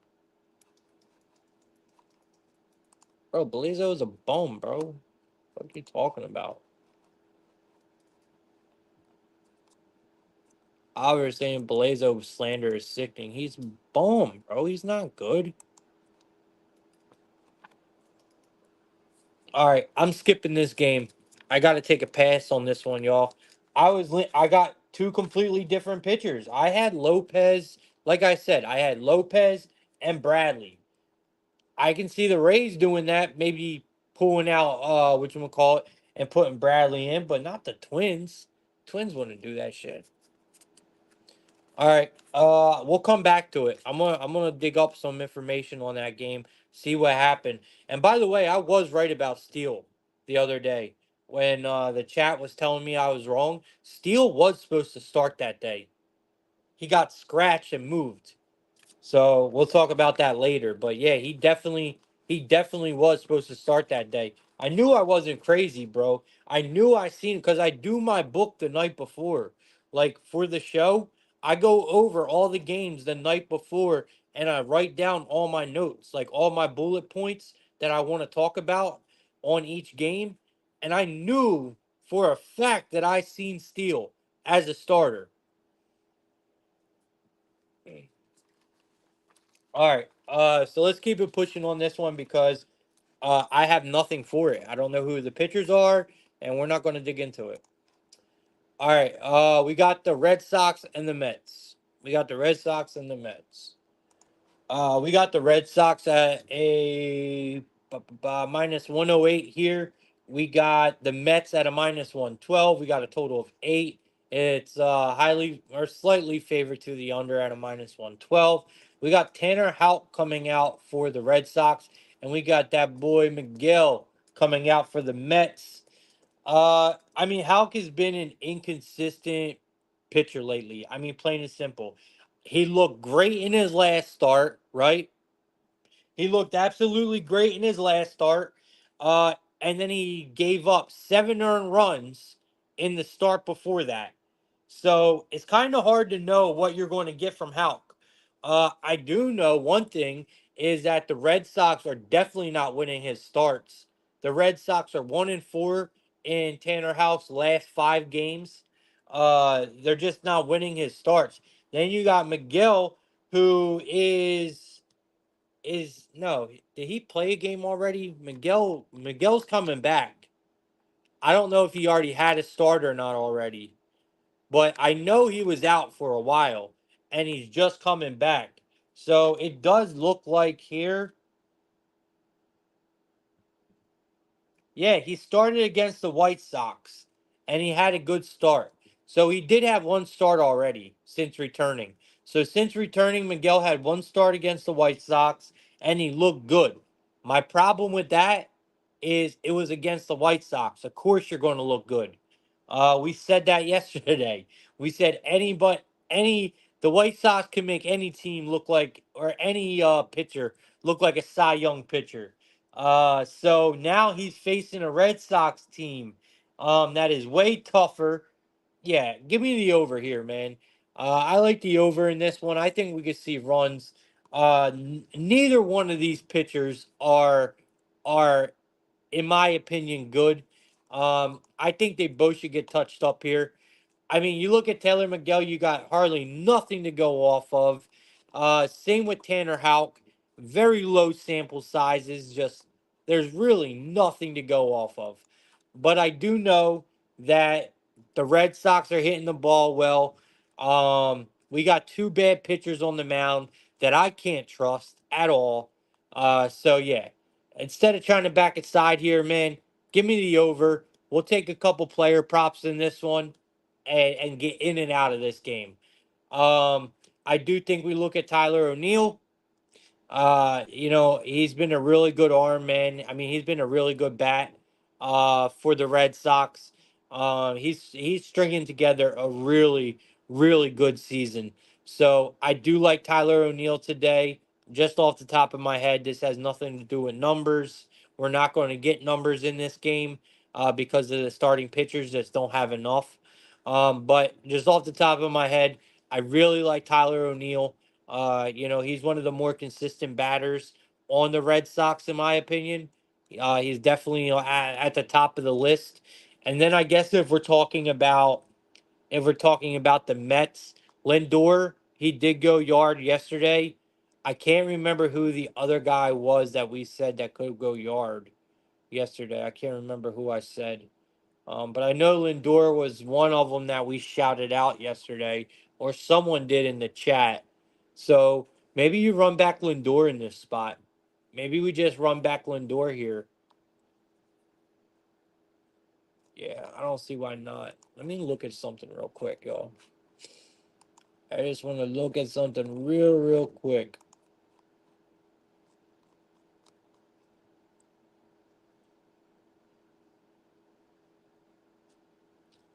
Bro, Belizo is a bum, bro. What are you talking about? I was saying Belizo slander is sickening. He's bum, bro. He's not good. All right, I'm skipping this game. I got to take a pass on this one, y'all. I got two completely different pitchers. I had Lopez, like I said, I had Lopez and Bradley. I can see the Rays doing that, maybe pulling out what you call it and putting Bradley in, but not the Twins. Twins wouldn't do that shit. All right, we'll come back to it. I'm gonna dig up some information on that game, see what happened. And by the way, I was right about Steele the other day when the chat was telling me I was wrong. Steele was supposed to start that day. He got scratched and moved. So we'll talk about that later. But yeah, he definitely was supposed to start that day. I knew I wasn't crazy, bro. I knew I seen because I do my book the night before. Like for the show, I go over all the games the night before and I write down all my notes, like all my bullet points that I want to talk about on each game. And I knew for a fact that I seen Steele as a starter. All right. So let's keep it pushing on this one because I have nothing for it. I don't know who the pitchers are, and we're not going to dig into it. All right. We got the Red Sox and the Mets. We got the Red Sox and the Mets. We got the Red Sox at a minus 108 here. We got the Mets at a minus 112. We got a total of 8. It's highly or slightly favored to the under at a minus 112. We got Tanner Houck coming out for the Red Sox, and we got that boy Miguel coming out for the Mets. I mean, Houck has been an inconsistent pitcher lately. I mean, plain and simple. He looked great in his last start, right? He looked absolutely great in his last start. And then he gave up 7 earned runs in the start before that. So it's kind of hard to know what you're going to get from Houck. I do know one thing is that the Red Sox are definitely not winning his starts. The Red Sox are 1-4 in Tanner Houck's last 5 games. They're just not winning his starts. Then you got Miguel, who is no, did he play a game already? Miguel's coming back. I don't know if he already had a start or not already, but I know he was out for a while and he's just coming back. So it does look like here. Yeah, he started against the White Sox and he had a good start. So he did have one start already since returning. So since returning, Miguel had one start against the White Sox and he looked good. My problem with that is it was against the White Sox. Of course you're going to look good. We said that yesterday. We said any the White Sox can make any team look like or any pitcher look like a Cy Young pitcher. So now he's facing a Red Sox team that is way tougher. Yeah, give me the over here, man. I like the over in this one. I think we could see runs. Neither one of these pitchers are in my opinion good. I think they both should get touched up here. I mean, you look at Taylor Miguel, you got hardly nothing to go off of. Same with Tanner Houck. Very low sample sizes. Just there's really nothing to go off of. But I do know that the Red Sox are hitting the ball well. We got two bad pitchers on the mound that I can't trust at all. So yeah, instead of trying to back it side here, man, give me the over. We'll take a couple player props in this one and get in and out of this game. Um, I do think we look at Tyler O'Neill. He's been a really good arm, man. I mean, he's been a really good bat for the Red Sox. He's stringing together a really, really good season. So I do like Tyler O'Neill today. Just off the top of my head, this has nothing to do with numbers. We're not going to get numbers in this game because of the starting pitchers just don't have enough. But just off the top of my head, I really like Tyler O'Neill. He's one of the more consistent batters on the Red Sox, in my opinion. He's definitely at the top of the list. And then I guess if we're talking about the Mets, Lindor, he did go yard yesterday. I can't remember who the other guy was that we said that could go yard yesterday. I can't remember who I said. But I know Lindor was one of them that we shouted out yesterday, or someone did in the chat. So maybe you run back Lindor in this spot. Maybe we just run back Lindor here. Yeah, I don't see why not. Let me look at something real quick, y'all. I just want to look at something real quick.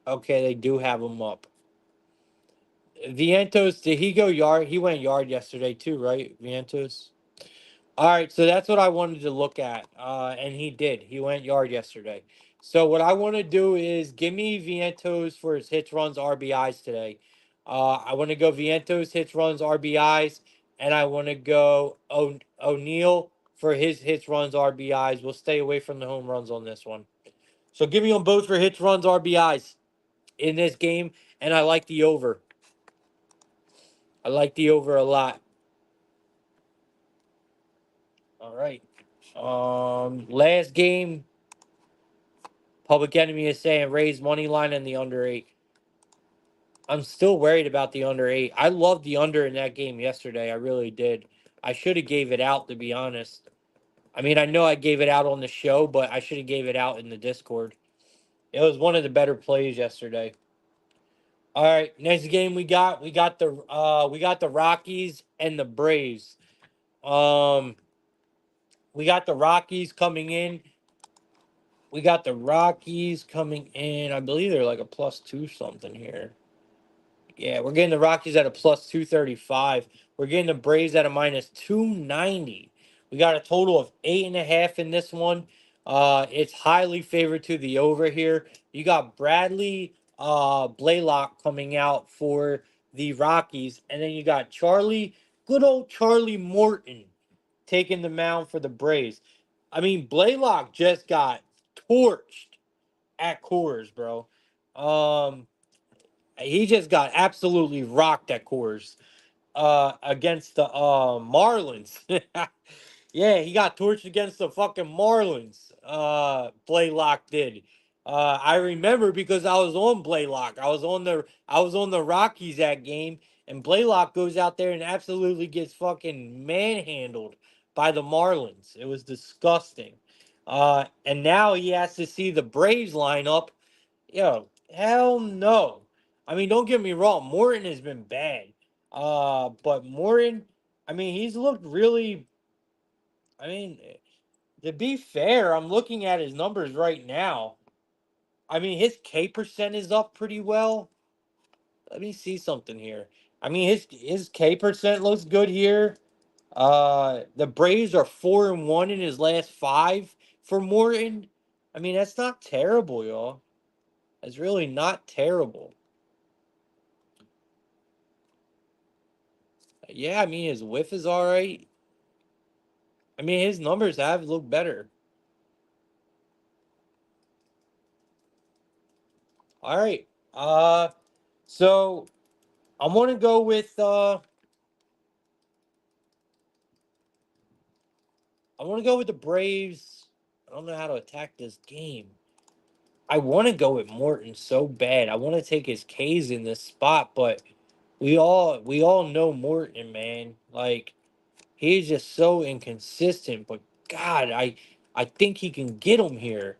Okay, they do have him up. Vientos, did he go yard? He went yard yesterday too, right? Vientos? All right, so that's what I wanted to look at, and he did. He went yard yesterday. So what I want to do is give me Vientos for his hits, runs, RBIs today. I want to go Vientos hits, runs, RBIs, and I want to go O'Neill for his hits, runs, RBIs. We'll stay away from the home runs on this one. So give me them both for hits, runs, RBIs in this game, and I like the over. I like the over a lot. All right. Last game, Public Enemy is saying raise money line and the under 8. I'm still worried about the under 8. I loved the under in that game yesterday. I really did. I should have gave it out, to be honest. I mean, I know I gave it out on the show, but I should have gave it out in the Discord. It was one of the better plays yesterday. All right, next game we got the Rockies and the Braves. Um we got the Rockies coming in. We got the Rockies coming in. I believe they're like a plus 2 something here. Yeah, we're getting the Rockies at a plus 235. We're getting the Braves at a minus 290. We got a total of 8.5 in this one. It's highly favored to the over here. You got Bradley Blaylock coming out for the Rockies, and then you got good old Charlie Morton taking the mound for the Braves. I mean, Blaylock just got torched at Coors, bro. Um, he just got absolutely rocked at Coors against the Marlins. Yeah, he got torched against the fucking Marlins. Blaylock did. I remember because I was on Blaylock. I was on the Rockies that game, and Blaylock goes out there and absolutely gets fucking manhandled by the Marlins. It was disgusting. And now he has to see the Braves line up. Yo, hell no. I mean, don't get me wrong. Morton has been bad. But Morton, I mean, he's looked really. I mean, to be fair, I'm looking at his numbers right now. I mean, his K percent is up pretty well. Let me see something here. I mean, his K percent looks good here. The Braves are 4-1 in his last 5 for Morton. I mean, that's not terrible, y'all. It's really not terrible. Yeah, I mean his whiff is all right. I mean his numbers have looked better. All right. So I'm gonna go with I want to go with the Braves. I don't know how to attack this game. I want to go with Morton so bad. I want to take his K's in this spot, but we all know Morton, man. Like he's just so inconsistent. But God, I think he can get him here.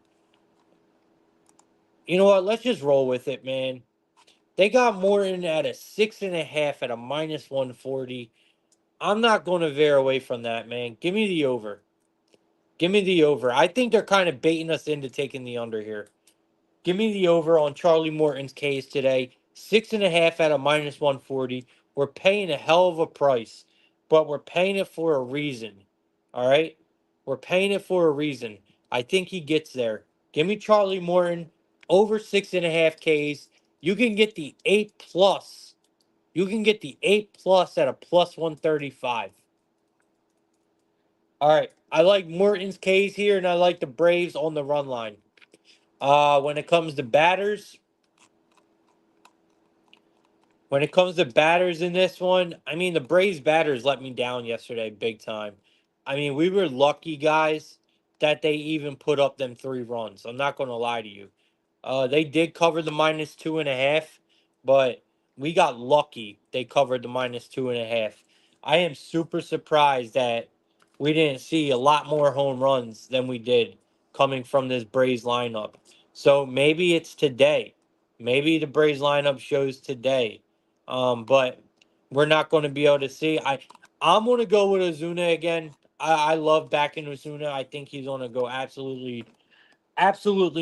You know what? Let's just roll with it, man. They got Morton at a 6.5 at a -140. I'm not going to veer away from that, man. Give me the over. Give me the over. I think they're kind of baiting us into taking the under here. Give me the over on Charlie Morton's case today. 6.5 at a -140. We're paying a hell of a price, but we're paying it for a reason. All right? We're paying it for a reason. I think he gets there. Give me Charlie Morton over 6.5 Ks. You can get the 8 plus. You can get the 8 plus at a +135. All right. I like Morton's K's here, and I like the Braves on the run line. When it comes to batters, When it comes to batters in this one, I mean, the Braves batters let me down yesterday big time. I mean, we were lucky, guys, that they even put up them 3 runs. I'm not going to lie to you. They did cover the -2.5, but we got lucky they covered the -2.5. I am super surprised that we didn't see a lot more home runs than we did coming from this Braves lineup. So maybe it's today. Maybe the Braves lineup shows today. But we're not going to be able to see. I'm going to go with Ozuna again. I love backing Ozuna. I think he's going to go absolutely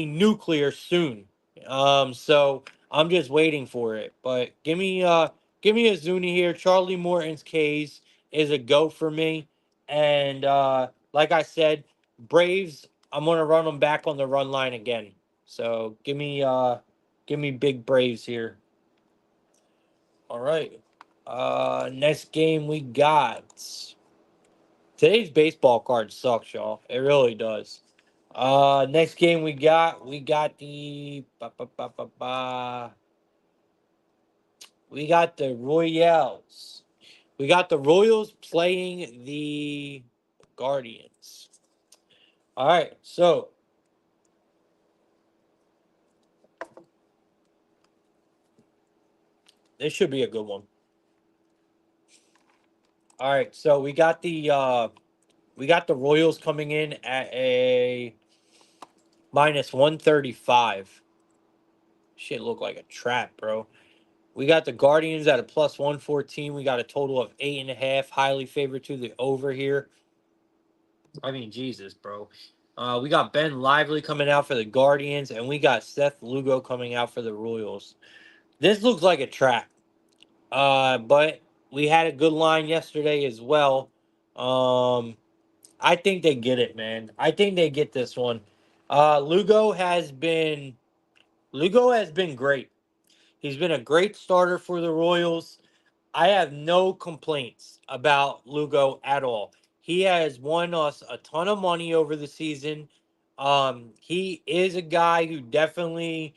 nuclear soon. So I'm just waiting for it. But give me Ozuna here. Charlie Morton's case is a go for me. And like I said, Braves, I'm going to run them back on the run line again. So give me big Braves here. All right. Next game we got. Today's baseball card sucks, y'all. It really does. Next game we got the we got the Royals. We got the Royals playing the Guardians. All right, so this should be a good one. All right, so we got the Royals coming in at a -135. Shit look like a trap, bro. We got the Guardians at a +114. We got a total of 8.5. Highly favored to the over here. I mean, Jesus, bro. We got Ben Lively coming out for the Guardians, and we got Seth Lugo coming out for the Royals. This looks like a trap. But we had a good line yesterday as well. Um, I think they get it, man. I think they get this one. Lugo has been great. He's been a great starter for the Royals. I have no complaints about Lugo at all. He has won us a ton of money over the season. He is a guy who definitely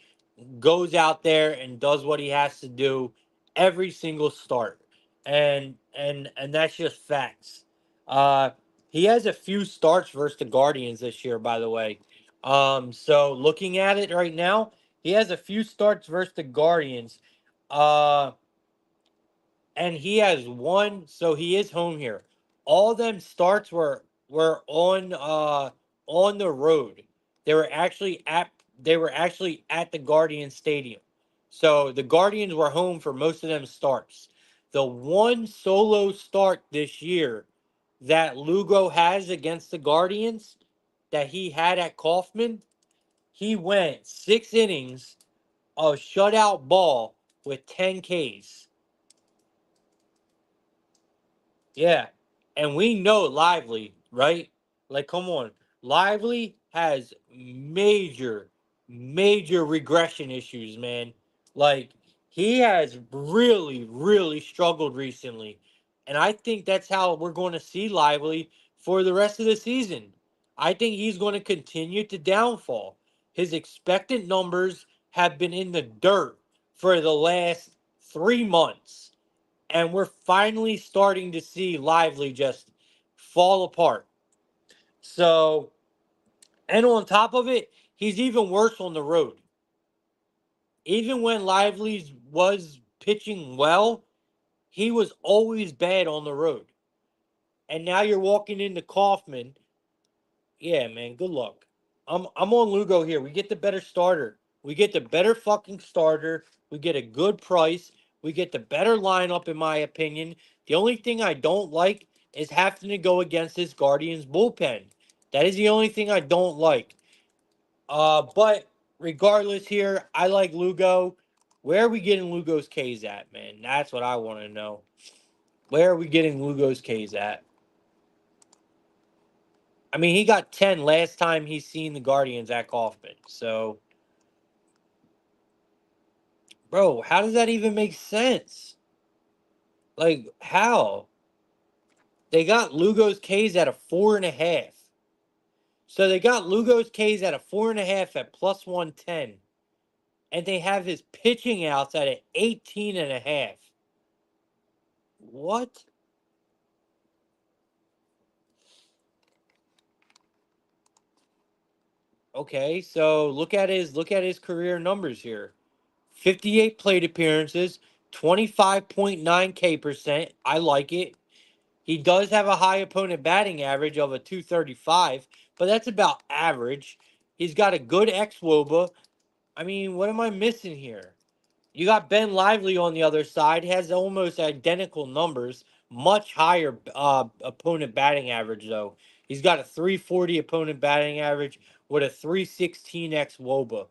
goes out there and does what he has to do every single start. And that's just facts. Uh he has a few starts versus the Guardians this year, by the way. So looking at it right now, he has a few starts versus the Guardians. Uh and he has one, so he is home here. All them starts were on the road. They were actually at the Guardian Stadium. So the Guardians were home for most of them starts. The one solo start this year that Lugo has against the Guardians that he had at Kaufman, he went 6 innings of shutout ball with 10 Ks. Yeah. And we know Lively, right? Like, come on. Lively has major regression issues, man. Like, he has really, really struggled recently. And I think that's how we're going to see Lively for the rest of the season. I think he's going to continue to downfall. His expected numbers have been in the dirt for the last 3 months. And we're finally starting to see Lively just fall apart. So, and on top of it, he's even worse on the road. Even when Lively was pitching well, he was always bad on the road. And now you're walking into Kaufman. Yeah, man, good luck. I'm on Lugo here. We get the better starter. We get the better fucking starter. We get a good price. We get the better lineup, in my opinion. The only thing I don't like is having to go against this Guardians bullpen. That is the only thing I don't like. But regardless here, I like Lugo. Where are we getting Lugo's K's at, man? That's what I want to know. Where are we getting Lugo's K's at? I mean, he got 10 last time he's seen the Guardians at Kaufman. So, bro, how does that even make sense? Like, how? They got Lugo's K's at a 4.5. So they got Lugo's K's at a 4.5 at plus 110. And they have his pitching outs at an 18.5. What? Okay, so look at his career numbers here. 58 plate appearances, 25.9 K percent. I like it. He does have a high opponent batting average of a 235, but that's about average. He's got a good ex-WOBA. I mean, what am I missing here? You got Ben Lively on the other side, has almost identical numbers, much higher opponent batting average though. He's got a 340 opponent batting average with a 316 ex-WOBA,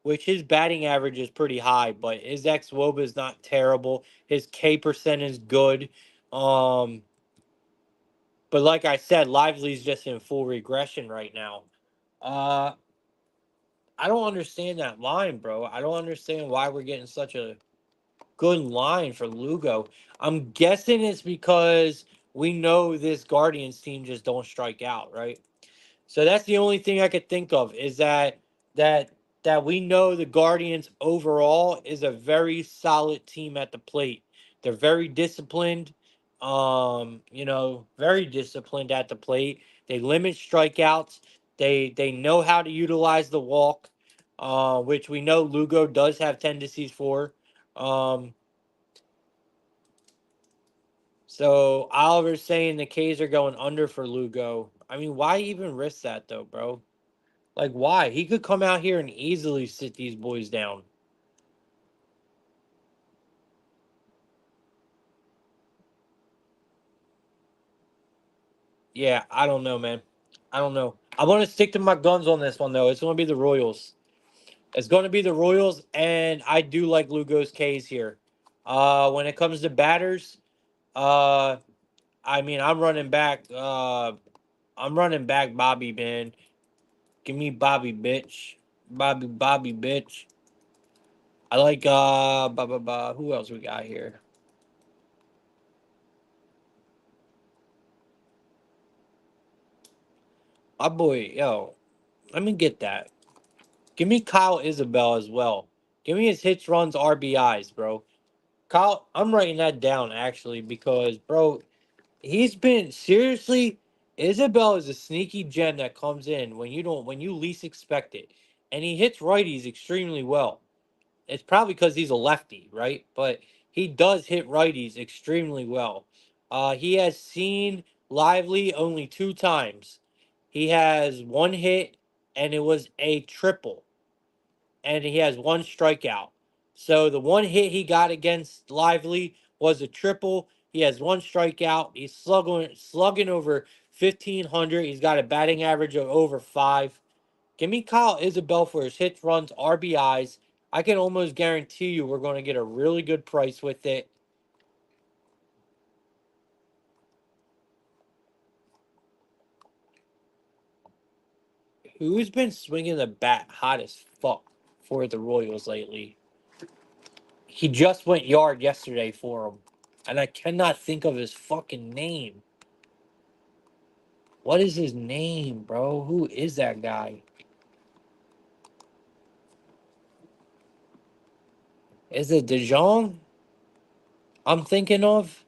which his batting average is pretty high, but his ex-WOBA is not terrible. His K percent is good. Um, But like I said, Lively's just in full regression right now. Uh, I don't understand that line, bro. I don't understand why we're getting such a good line for Lugo. I'm guessing it's because we know this Guardians team just don't strike out, right? So that's the only thing I could think of is that that we know the Guardians overall is a very solid team at the plate. They're very disciplined, very disciplined at the plate. They limit strikeouts. They know how to utilize the walk, which we know Lugo does have tendencies for. Um, so Oliver's saying the K's are going under for Lugo. I mean, why even risk that though, bro? Like, why? He could come out here and easily sit these boys down. Yeah, I don't know, man. I don't know. I'm going to stick to my guns on this one, though. It's going to be the Royals. It's going to be the Royals, and I do like Lugo's K's here. When it comes to batters, uh, I mean, I'm running back Bobby, man. Give me Bobby, bitch. Bobby, bitch. I like, who else we got here? My boy, yo, let me get that. Give me Kyle Isabel as well. Give me his hits, runs, RBIs, bro. Kyle, I'm writing that down actually because, bro, he's been seriously. Isabel is a sneaky gem that comes in when you least expect it, and he hits righties extremely well. It's probably because he's a lefty, right? But he does hit righties extremely well. He has seen Lively only 2 times. He has one hit, and it was a triple, and he has one strikeout. So the one hit he got against Lively was a triple. He has one strikeout. He's slugging over 1,500. He's got a batting average of over 5. Give me Kyle Isabel for his hits, runs, RBIs. I can almost guarantee you we're going to get a really good price with it. Who's been swinging the bat hot as fuck for the Royals lately? He just went yard yesterday for him. and I cannot think of his fucking name. What is his name, bro? Who is that guy? Is it DeJong? I'm thinking of.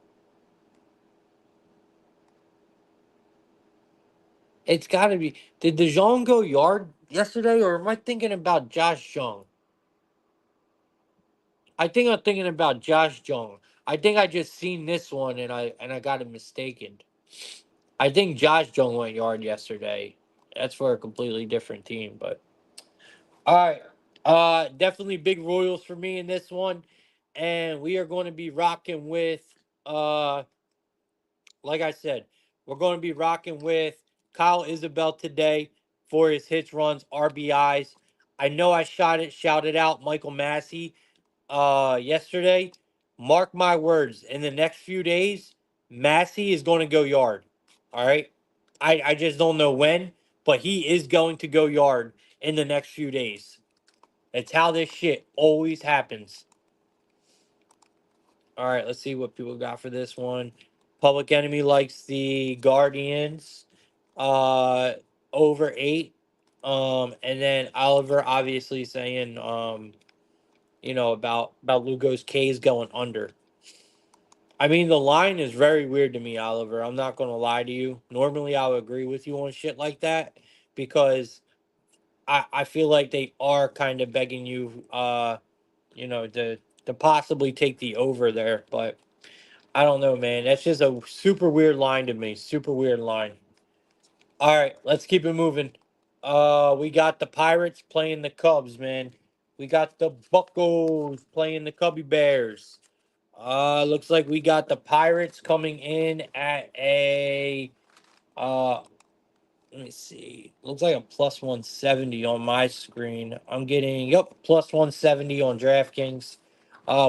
It's got to be. Did DeJong go yard yesterday, or am I thinking about Josh Jung? I think I'm thinking about Josh Jung. I think I just seen this one and I got it mistaken. I think Josh Jung went yard yesterday. That's for a completely different team, but all right. Definitely big Royals for me in this one, and we are going to be rocking with uh like I said, we're going to be rocking with Kyle Isabel today for his hits, runs, RBIs. I know I shouted out Michael Massey yesterday. Mark my words, in the next few days, Massey is going to go yard. All right. I just don't know when, but he is going to go yard in the next few days. That's how this shit always happens. All right, let's see what people got for this one. Public Enemy likes the Guardians uh over 8. And then Oliver obviously saying about Lugo's K's going under. I mean, the line is very weird to me, Oliver. I'm not going to lie to you. Normally I would agree with you on shit like that because I feel like they are kind of begging you to possibly take the over there, but I don't know, man. That's just a super weird line to me. Super weird line. All right, let's keep it moving. We got the Pirates playing the Cubs, man. We got the Buccos playing the Cubby Bears. Looks like we got the Pirates coming in at a uh let me see. Looks like a plus 170 on my screen. I'm getting, yep, plus 170 on DraftKings.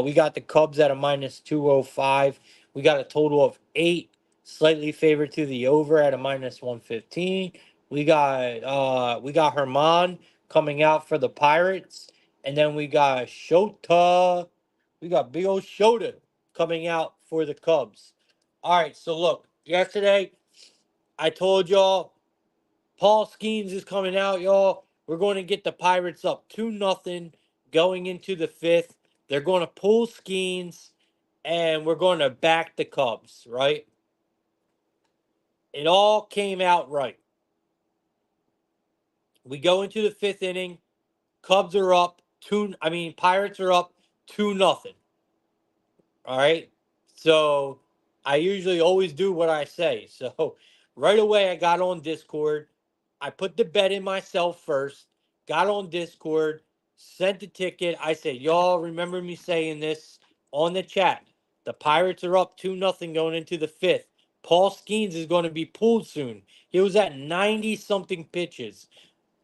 We got the Cubs at a minus 205. We got a total of 8, slightly favored to the over at a minus 115. We got Herman coming out for the Pirates. And then we got Shota. We got big old Shota coming out for the Cubs. All right, so look, yesterday I told y'all Paul Skeens is coming out, y'all. We're going to get the Pirates up 2-0 going into the 5th. They're going to pull Skeens, and we're going to back the Cubs, right? It all came out right. We go into the 5th inning. Cubs are up Pirates are up 2-0. All right. So I usually always do what I say. So right away, I got on Discord. I put the bet in myself first, got on Discord, sent the ticket. I said, y'all remember me saying this on the chat. The Pirates are up 2-0 going into the 5th. Paul Skeens is going to be pulled soon. He was at 90 something pitches,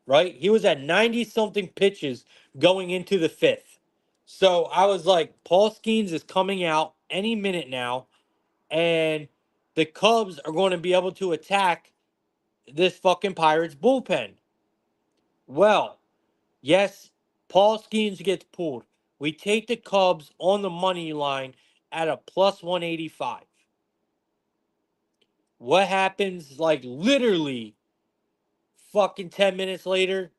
right? He was at 90 something pitches going into the 5th. So I was like, Paul Skeens is coming out any minute now, and the Cubs are going to be able to attack this fucking Pirates bullpen. Well, yes, Paul Skeens gets pulled. We take the Cubs on the money line at a plus 185. What happens, like, literally fucking 10 minutes later?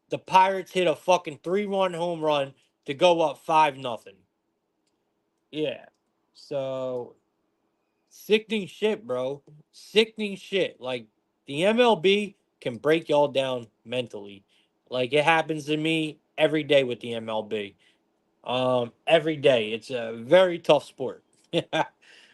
The Pirates hit a fucking 3-run home run to go up 5-0. Yeah. So, sickening shit, bro. Sickening shit. Like, the MLB can break y'all down mentally. Like, it happens to me every day with the MLB. Every day. It's a very tough sport.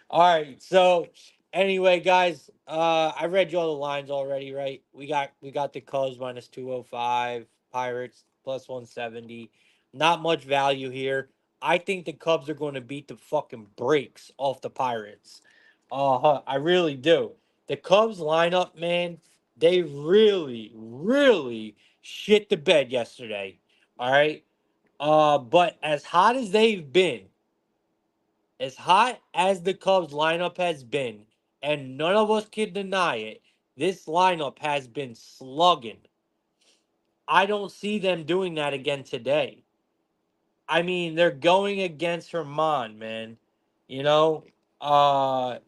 All right. So anyway, guys, I read you all the lines already, right? We got the Cubs minus 205, Pirates plus 170. Not much value here. I think the Cubs are going to beat the fucking brakes off the Pirates. I really do. The Cubs lineup, man, they really, really shit the bed yesterday. All right. But as hot as the Cubs lineup has been, and none of us can deny it, this lineup has been slugging. I don't see them doing that again today. I mean, they're going against Herman, man. You know, uh,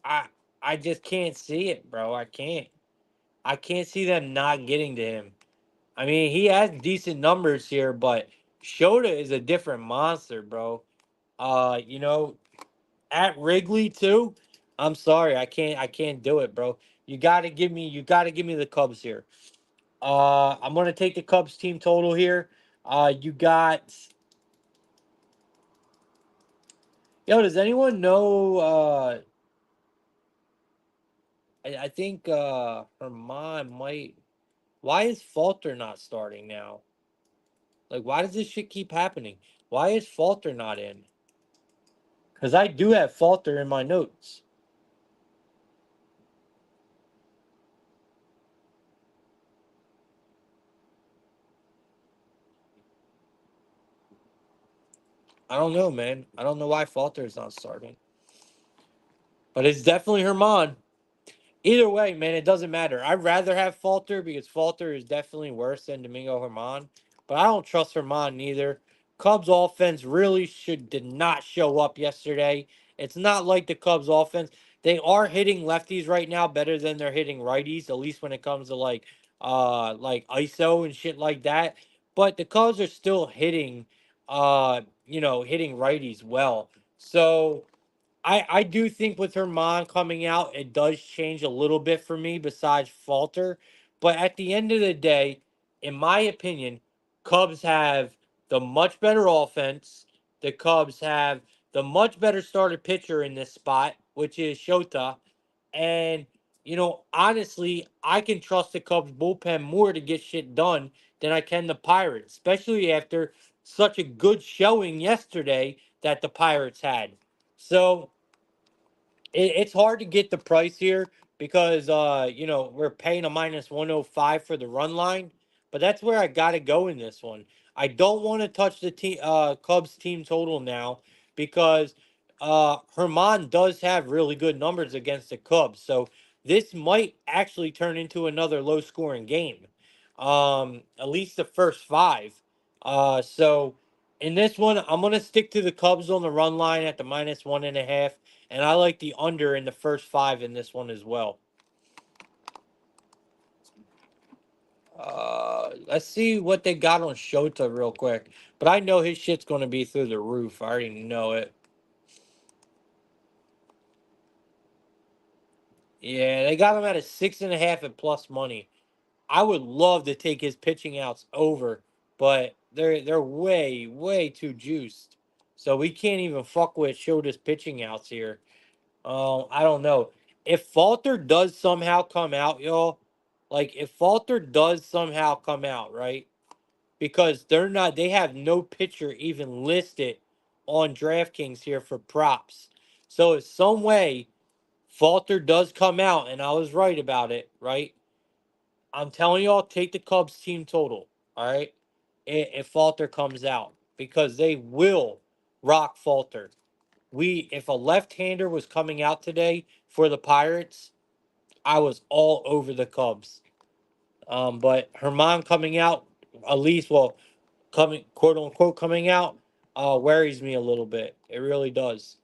I I just can't see it, bro. I can't. I can't see them not getting to him. I mean, he has decent numbers here, but Shota is a different monster, bro. You know, at Wrigley too. I'm sorry, I can't do it, bro. You gotta give me the Cubs here. I'm gonna take the Cubs team total here. You got yo. Does anyone know? I think Herman might. Why is Falter not starting now? Like, why does this shit keep happening? Why is Falter not in? Because I do have Falter in my notes. I don't know, man. I don't know why Falter is not starting. But it's definitely Herman. Either way, man, it doesn't matter. I'd rather have Falter because Falter is definitely worse than Domingo Herman. But I don't trust Herman neither. Cubs offense really did not show up yesterday. It's not like the Cubs offense. They are hitting lefties right now better than they're hitting righties, at least when it comes to like ISO and shit like that. But the Cubs are still hitting hitting righties well. So I do think with Herman coming out, it does change a little bit for me besides Falter. But at the end of the day, in my opinion, Cubs have the much better offense. The Cubs have the much better starter pitcher in this spot, which is Shota. And, honestly, I can trust the Cubs bullpen more to get shit done than I can the Pirates, especially after such a good showing yesterday that the Pirates had. So it's hard to get the price here because we're paying a -105 for the run line, but that's where I got to go in this one. I don't want to touch the Cubs team total now because Herman does have really good numbers against the Cubs, so this might actually turn into another low scoring game. At least the first five. So in this one, I'm gonna stick to the Cubs on the run line at the -1.5, and I like the under in the first five in this one as well. Let's see what they got on Shota real quick. But I know his shit's going to be through the roof. I already know it. Yeah, they got him at a 6.5 at plus money. I would love to take his pitching outs over, but they're way too juiced. So we can't even fuck with Shota's pitching outs here. I don't know. If Falter does somehow come out, y'all, like if Falter does somehow come out, right? Because they have no pitcher even listed on DraftKings here for props. So if some way Falter does come out, and I was right about it, right? I'm telling y'all, take the Cubs team total, all right? If Falter comes out, because they will rock Falter. If a left-hander was coming out today for the Pirates, I was all over the Cubs. But Herman coming out, at least, well, coming quote unquote coming out, worries me a little bit. It really does.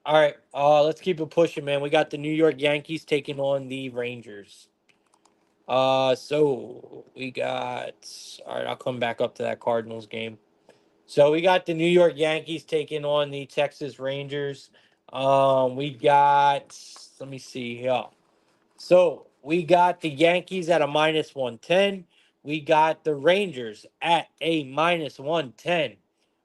All right, let's keep it pushing, man. We got the New York Yankees taking on the Rangers. So we got. All right, I'll come back up to that Cardinals game. So we got the New York Yankees taking on the Texas Rangers. We got. Let me see here. So we got the Yankees at a -110. We got the Rangers at a -110.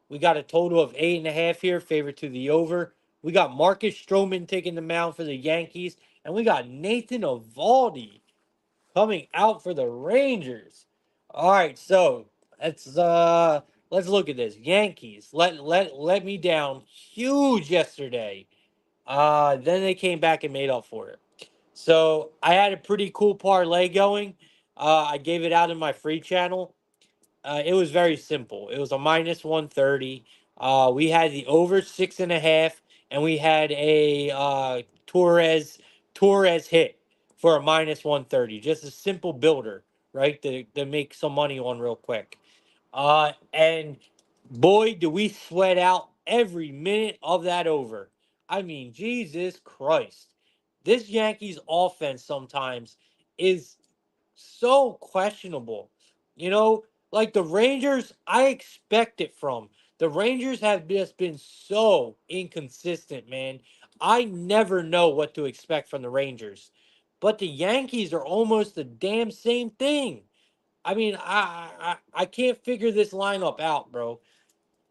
We got a total of 8.5 here, favorite to the over. We got Marcus Stroman taking the mound for the Yankees, and we got Nathan Eovaldi coming out for the Rangers. All right, so let's look at this. Yankees let me down huge yesterday. Then they came back and made up for it. So I had a pretty cool parlay going. I gave it out in my free channel. It was very simple. It was a -130. We had the over 6.5, and we had a Torres hit for a -130. Just a simple builder, right? To make some money on real quick. And boy, do we sweat out every minute of that over. I mean, Jesus Christ. This Yankees offense sometimes is so questionable. You know, like the Rangers, I expect it from. The Rangers have just been so inconsistent, man. I never know what to expect from the Rangers. But the Yankees are almost the damn same thing. I mean, I can't figure this lineup out, bro.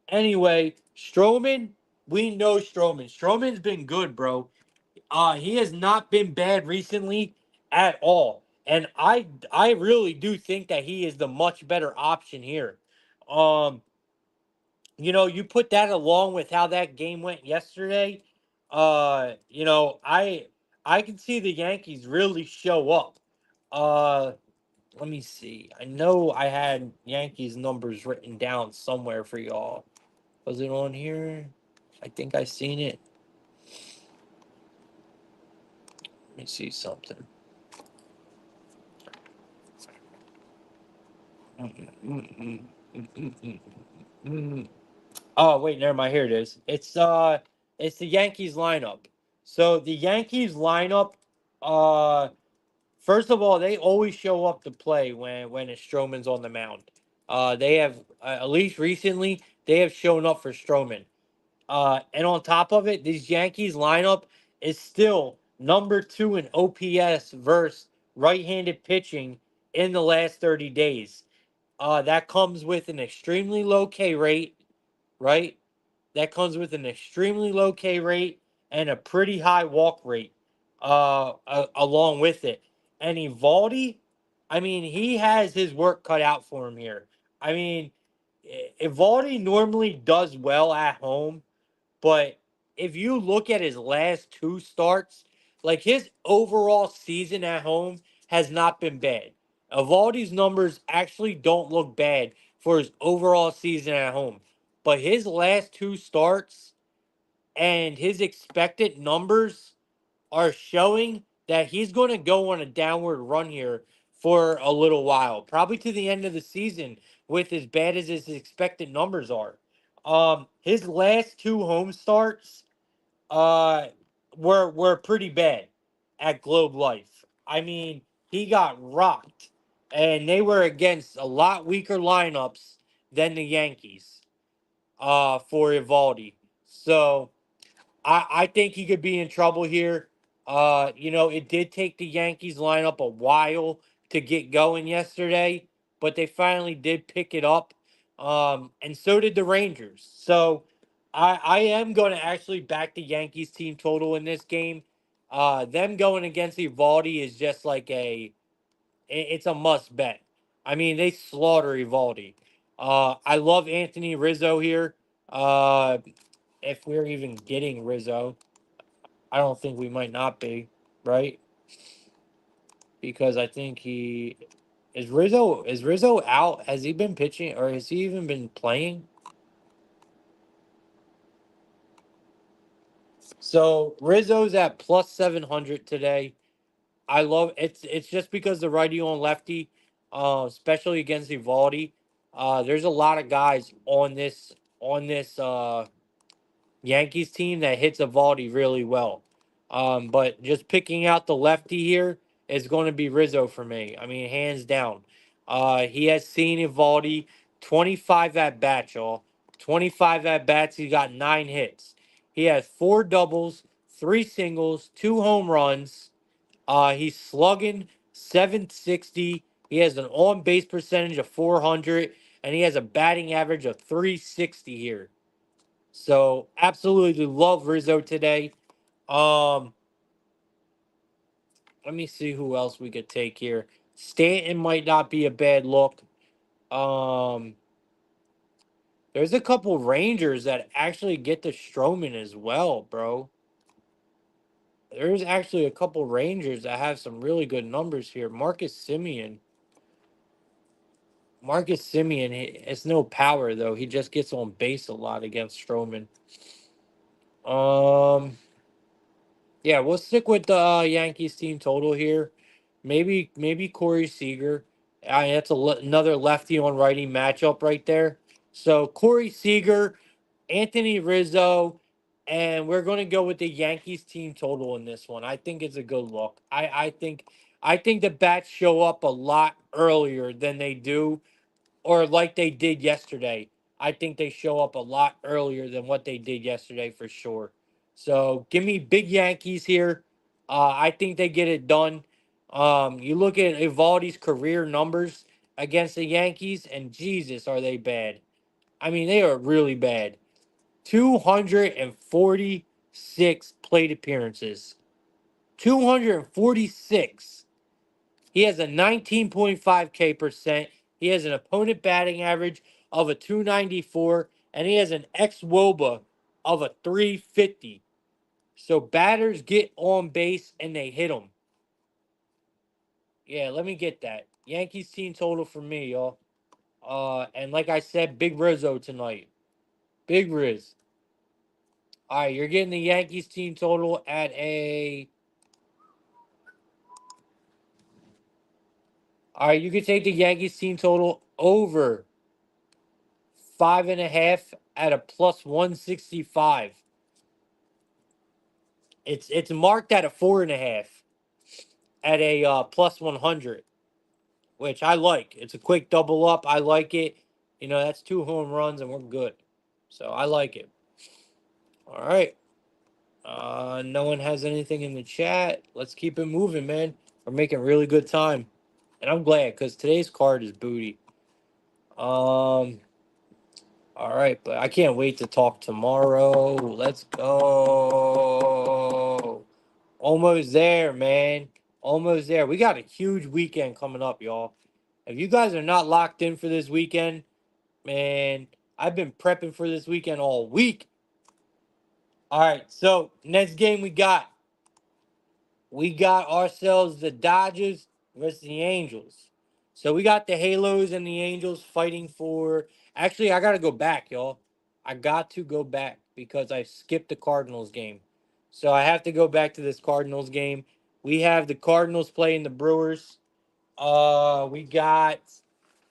Anyway, Stroman, we know Stroman. Stroman's been good, bro. He has not been bad recently at all. And I really do think that he is the much better option here. Um, you put that along with how that game went yesterday. I can see the Yankees really show up. Uh, let me see. I know I had Yankees numbers written down somewhere for y'all. Was it on here? I think I seen it. Let me see something. Oh wait, never mind. Here it is. It's the Yankees lineup. So the Yankees lineup, uh, first of all, they always show up to play when Stroman's on the mound. They have at least recently they have shown up for Stroman. And on top of it, this Yankees lineup is still number two in OPS versus right-handed pitching in the last 30 days. That comes with an extremely low K rate, right? That comes with an extremely low K rate and a pretty high walk rate along with it. And Evaldi, I mean, he has his work cut out for him here. I mean, Evaldi normally does well at home, but if you look at his last two starts, like his overall season at home has not been bad. Evaldi's numbers actually don't look bad for his overall season at home. But his last two starts and his expected numbers are showing that he's going to go on a downward run here for a little while, probably to the end of the season with as bad as his expected numbers are. His last two home starts uh were pretty bad at Globe Life. I mean, he got rocked and they were against a lot weaker lineups than the Yankees for Evaldi. So I think he could be in trouble here. It did take the Yankees lineup a while to get going yesterday, but they finally did pick it up. And so did the Rangers. So I am going to actually back the Yankees team total in this game. Them going against Evaldi is just like it's a must bet. I mean, they slaughter Evaldi. I love Anthony Rizzo here. Uh, if we're even getting Rizzo. I don't think we might not be, right? Because I think he is Rizzo out? Has he been pitching or has he even been playing? So Rizzo's at plus 700 today. I love it's just because the righty on lefty, especially against Evaldi. There's a lot of guys on this Yankees team that hits Evaldi really well. But just picking out the lefty here is going to be Rizzo for me. I mean, hands down. He has seen Evaldi 25 at bats, y'all. 25 at bats. He got 9 hits. He has 4 doubles, 3 singles, 2 home runs. He's slugging 760. He has an on base percentage of 400, and he has a batting average of 360 here. So absolutely love Rizzo today. Um, Let me see who else we could take here. Stanton might not be a bad look. Um, there's a couple Rangers that actually get the Stroman as well, bro. There's actually a couple Rangers that have some really good numbers here. Marcus Simeon, it's no power though. He just gets on base a lot against Stroman. Um, Yeah, we'll stick with the Yankees team total here. Maybe Corey Seager. That's another lefty on righty matchup right there. So Corey Seager, Anthony Rizzo, and we're going to go with the Yankees team total in this one. I think it's a good look. I think the bats show up a lot earlier than they do, or like they did yesterday. I think they show up a lot earlier than what they did yesterday for sure. So give me big Yankees here. I think they get it done. You look at Evaldi's career numbers against the Yankees, and Jesus, are they bad? I mean, they are really bad. 246 plate appearances. 246. He has a 19.5K percent. He has an opponent batting average of a 294, and he has an ex-WOBA of a 350. So batters get on base and they hit him. Yeah, let me get that. Yankees team total for me, y'all. And like I said, Big Rizzo tonight. Big Riz. All right, you're getting the Yankees team total at a. All right, you can take the Yankees team total over 5.5 at a plus 165. It's marked at a 4.5 at a plus 100, which I like. It's a quick double up. I like it. That's 2 home runs and we're good. So I like it. All right. No one has anything in the chat. Let's keep it moving, man. We're making really good time. And I'm glad because today's card is booty. All right, but I can't wait to talk tomorrow. Let's go. Almost there, man. Almost there. We got a huge weekend coming up, y'all. If you guys are not locked in for this weekend, man, I've been prepping for this weekend all week. All right, so next game we got ourselves the Dodgers versus the Angels. So we got the Halos and the Angels fighting for. Actually, I got to go back, y'all. I got to go back because I skipped the Cardinals game. So I have to go back to this Cardinals game. We have the Cardinals playing the Brewers. We got.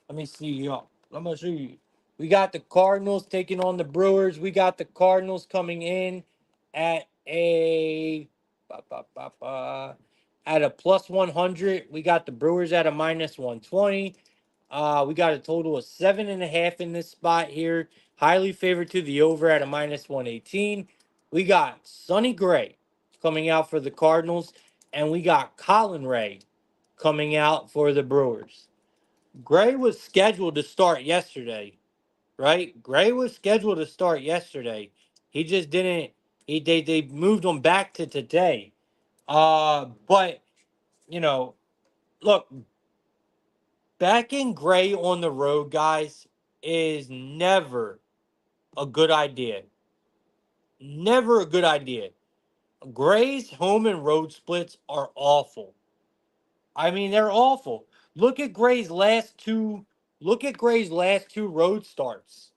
Let me see, y'all. Let me see. We got the Cardinals taking on the Brewers. We got the Cardinals coming in at a ba, ba, ba, ba, at a plus 100. We got the Brewers at a minus 120. We got a total of 7.5 in this spot here. Highly favored to the over at a minus 118. We got Sonny Gray coming out for the Cardinals, and we got Colin Ray coming out for the Brewers. Gray was scheduled to start yesterday, right? Gray was scheduled to start yesterday. He just didn't. They moved him back to today. But you know, look, backing Gray on the road, guys, is never a good idea. Never a good idea. Gray's home and road splits are awful. I mean, they're awful. Look at Gray's last two. Look at Gray's last two road starts.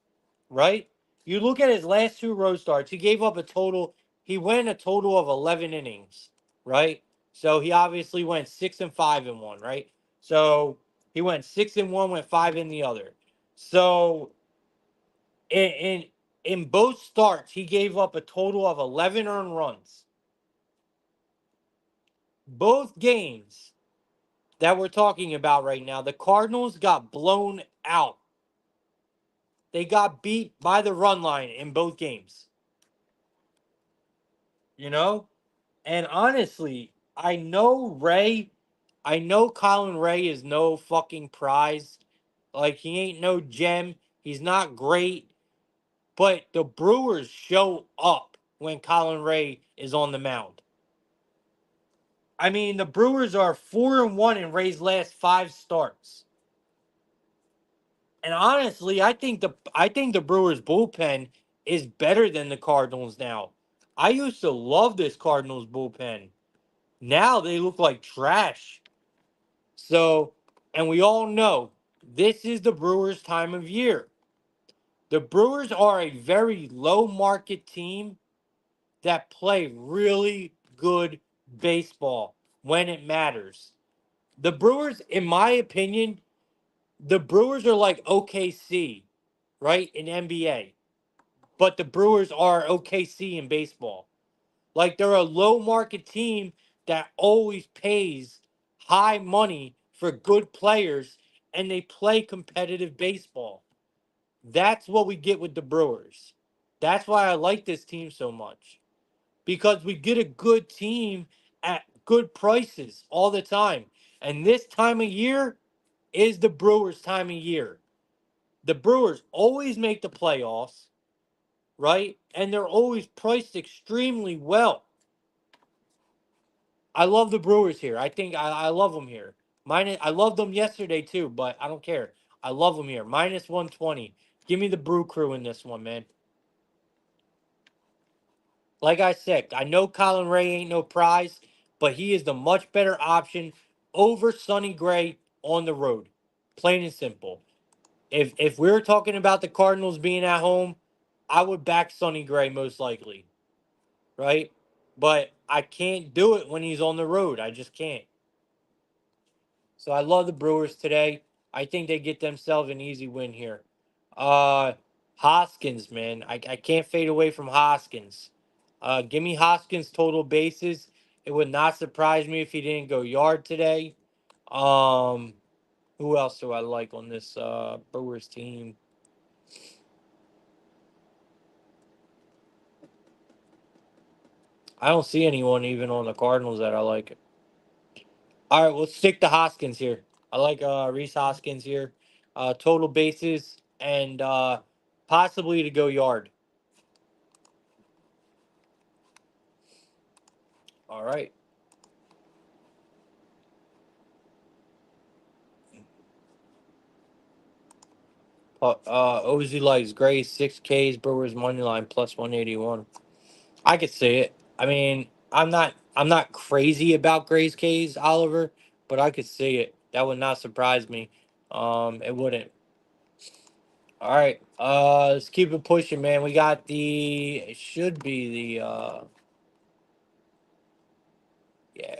Right? You look at his last two road starts. He went a total of 11 innings. Right? So he obviously went 6-5 in one. Right? So he went 6-1, went 5 in the other. So in in both starts, he gave up a total of 11 earned runs. Both games that we're talking about right now, the Cardinals got blown out. They got beat by the run line in both games. You know? And honestly, I know Colin Ray is no fucking prize. Like, he ain't no gem. He's not great. But the Brewers show up when Colin Ray is on the mound. I mean, the Brewers are 4-1 in Ray's last 5 starts. And honestly, I think the Brewers bullpen is better than the Cardinals now. I used to love this Cardinals bullpen. Now they look like trash. So, and we all know this is the Brewers' time of year. The Brewers are a very low market team that play really good baseball when it matters. The Brewers, in my opinion, the Brewers are like OKC, right? In NBA. but the Brewers are OKC in baseball. Like they're a low market team that always pays high money for good players and they play competitive baseball. That's what we get with the Brewers. That's why I like this team so much. Because we get a good team at good prices all the time. And this time of year is the Brewers' time of year. The Brewers always make the playoffs, right? And they're always priced extremely well. I love the Brewers here. I love them here. I loved them yesterday too, but I don't care. I love them here. Minus 120. Give me the Brew Crew in this one, man. Like I said, I know Colin Ray ain't no prize, but he is the much better option over Sonny Gray on the road. Plain and simple. If we were talking about the Cardinals being at home, I would back Sonny Gray most likely, right? But I can't do it when he's on the road. I just can't. So I love the Brewers today. I think they get themselves an easy win here. Uh Hoskins, man. I can't fade away from Hoskins. Give me Hoskins total bases. It would not surprise me if he didn't go yard today. Um who else do I like on this Brewers team? I don't see anyone even on the Cardinals that I like. All right, we'll stick to Hoskins here. I like Reese Hoskins here. Total bases and possibly to go yard. All right. Ozzy likes Gray 6Ks, Brewers money line plus 181. I could see it. I mean, I'm not crazy about Gray's K's, Oliver, but I could see it. That would not surprise me. It wouldn't. All right. Let's keep it pushing, man. We got it should be yeah,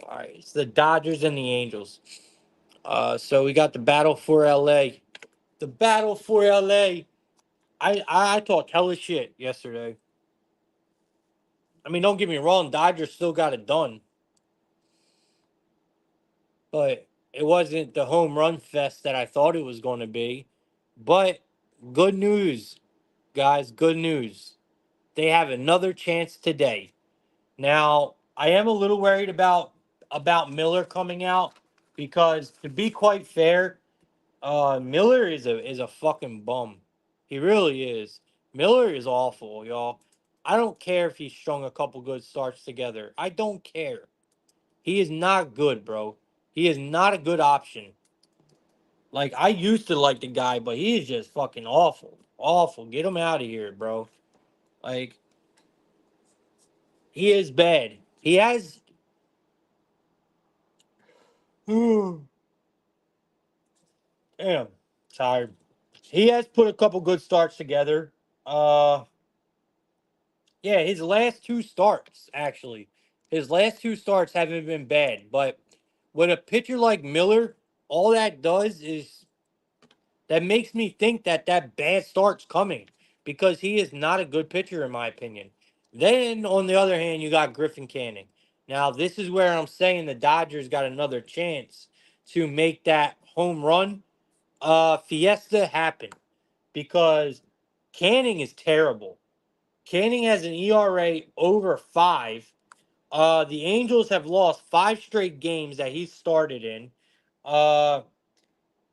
all right. It's the Dodgers and the Angels. So we got the battle for LA. The battle for LA. I talked hella shit yesterday. I mean, don't get me wrong, Dodgers still got it done, but it wasn't the home run fest that I thought it was going to be. But good news, guys, good news. They have another chance today. Now, I am a little worried about Miller coming out because to be quite fair, Miller is a fucking bum. He really is. Miller is awful, y'all. I don't care if he strung a couple good starts together. I don't care. He is not good, bro. He is not a good option. Like I used to like the guy, but he is just fucking awful. Awful. Get him out of here, bro. Like he is bad. He has damn tired. He has put a couple good starts together. Uh Yeah, his last two starts, actually. His last two starts haven't been bad. But with a pitcher like Miller, all that does is that makes me think that bad start's coming because he is not a good pitcher, in my opinion. Then, on the other hand, you got Griffin Canning. Now, this is where I'm saying the Dodgers got another chance to make that home run fiesta happen because Canning is terrible. Canning has an ERA over 5. The Angels have lost 5 straight games that he started in. Uh,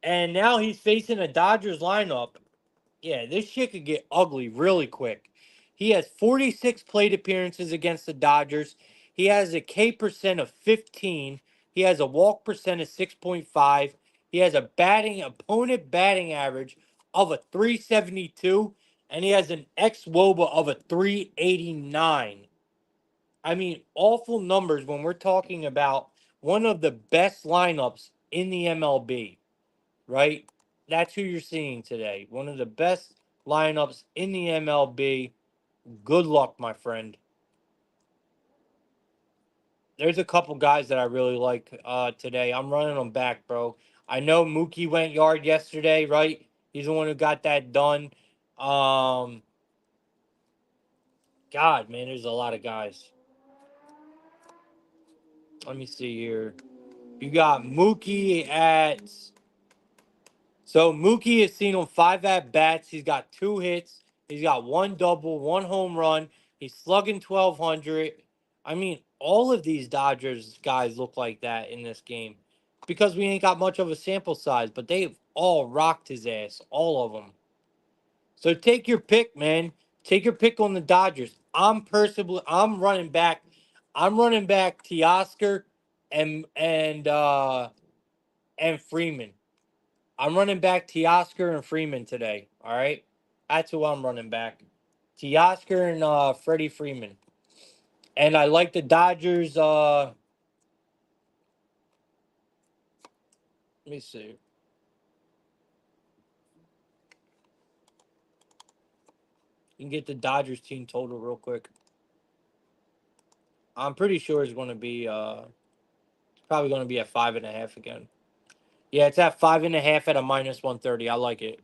and now he's facing a Dodgers lineup. Yeah, this shit could get ugly really quick. He has 46 plate appearances against the Dodgers. He has a K percent of 15. He has a walk percent of 6.5. He has a opponent batting average of a 372. And he has an ex WOBA of a 389. I mean, awful numbers when we're talking about one of the best lineups in the MLB, right? That's who you're seeing today. One of the best lineups in the MLB. Good luck, my friend. There's a couple guys that I really like today. I'm running them back, bro. I know Mookie went yard yesterday, right? He's the one who got that done. Um, God, man, there's a lot of guys. Let me see here. You got Mookie at. So Mookie has seen him 5 at bats. He's got 2 hits. He's got 1 double, 1 home run. He's slugging 1,200. I mean, all of these Dodgers guys look like that in this game because we ain't got much of a sample size, but they've all rocked his ass, all of them. So take your pick, man. Take your pick on the Dodgers. I'm running back. I'm running back Teoscar and Freeman. I'm running back Teoscar and Freeman today. All right, that's who I'm running back. Teoscar and Freddie Freeman. And I like the Dodgers. Let me see. You can get the Dodgers team total real quick. I'm pretty sure it's going to be. It's probably going to be at 5.5 again. Yeah, it's at 5.5 at a -130. I like it.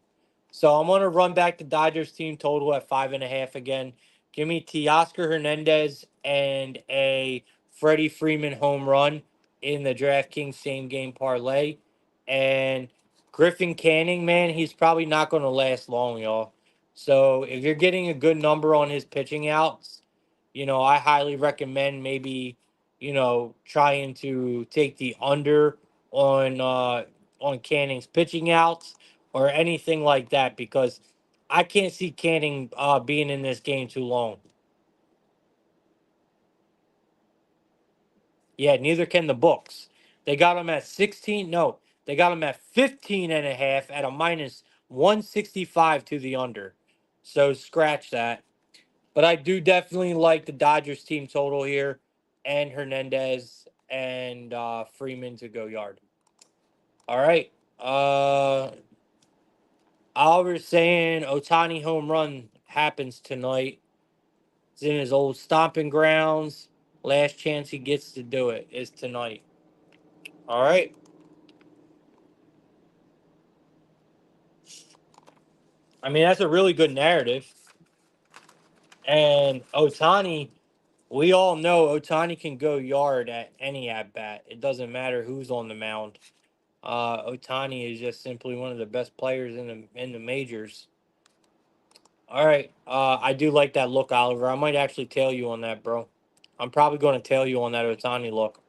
So I'm gonna run back the Dodgers team total at 5.5 again. Give me Teoscar Hernandez and a Freddie Freeman home run in the DraftKings same game parlay. And Griffin Canning, man, he's probably not gonna last long, y'all. So if you're getting a good number on his pitching outs, I highly recommend maybe, trying to take the under on Canning's pitching outs or anything like that because I can't see Canning being in this game too long. Yeah, neither can the books. They got him at 16. No, they got him at 15.5 at a -165 to the under. So scratch that. But I do definitely like the Dodgers team total here and Hernandez and Freeman to go yard. All right. Oliver's saying Otani home run happens tonight. It's in his old stomping grounds. Last chance he gets to do it is tonight. All right. I mean, that's a really good narrative. And Otani, we all know Otani can go yard at any at bat. It doesn't matter who's on the mound. Otani is just simply one of the best players in the majors. All right. I do like that look, Oliver. I might actually tail you on that, bro. I'm probably going to tail you on that Otani look.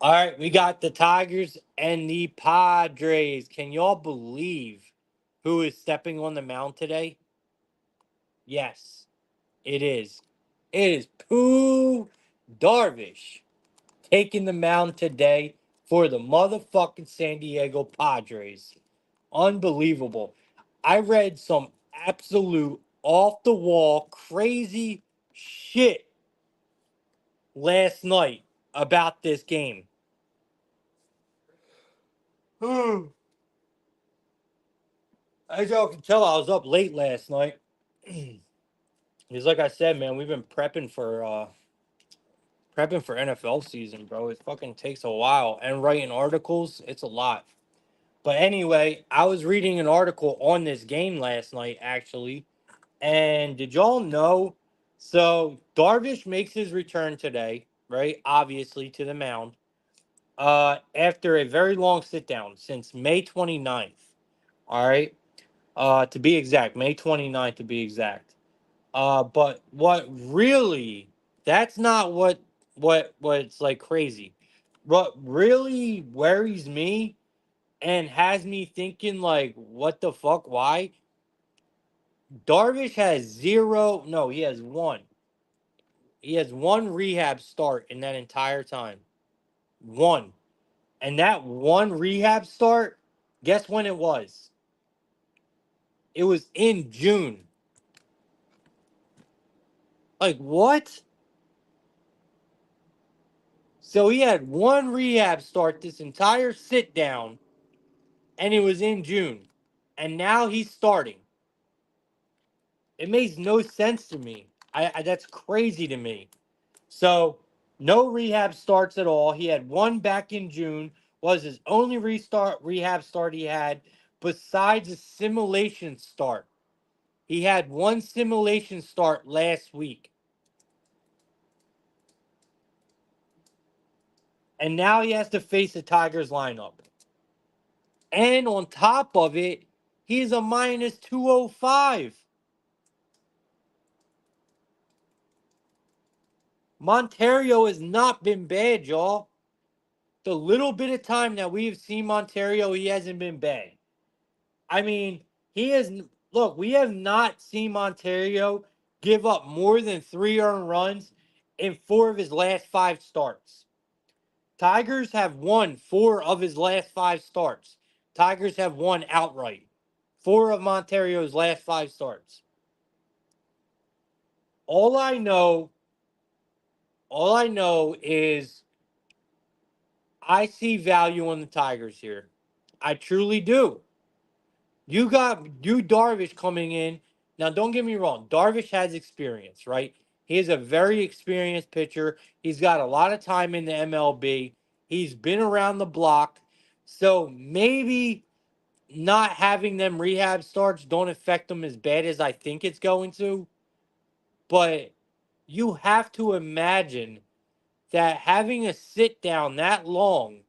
All right, we got the Tigers and the Padres. Can y'all believe who is stepping on the mound today? Yes, it is. It is Pooh Darvish taking the mound today for the motherfucking San Diego Padres. Unbelievable. I read some absolute off the wall crazy shit last night about this game. As y'all can tell, I was up late last night. Because like I said, man, we've been prepping for NFL season, bro. It fucking takes a while. And writing articles, it's a lot. But anyway, I was reading an article on this game last night, actually. And did y'all know? So Darvish makes his return today, right? Obviously to the mound. After a very long sit down since May 29th. All right. To be exact, May 29th to be exact. But what really that's not what's like crazy. What really worries me and has me thinking like what the fuck why Darvish has zero no he has one. He has one rehab start in that entire time. One. And that one rehab start, guess when it was? It was in June. Like what? So he had one rehab start this entire sit down, and it was in June. And now he's starting. It makes no sense to me. That's crazy to me. So no rehab starts at all. He had one back in June. Was his only rehab start he had besides a simulation start. He had one simulation start last week. And now he has to face the Tigers lineup. And on top of it, he's a minus 205. Montario has not been bad, y'all. The little bit of time that we've seen Montario, he hasn't been bad. I mean, he has. Look, we have not seen Montario give up more than 3 earned runs in 4 of his last 5 starts. Tigers have won 4 of his last 5 starts. Tigers have won outright. 4 of Montario's last 5 starts. All I know, all I know is I see value on the Tigers here. I truly do. You got you Darvish coming in. Now, don't get me wrong. Darvish has experience, right? He is a very experienced pitcher. He's got a lot of time in the MLB. He's been around the block. So maybe not having them rehab starts don't affect him as bad as I think it's going to. But you have to imagine that having a sit down that long,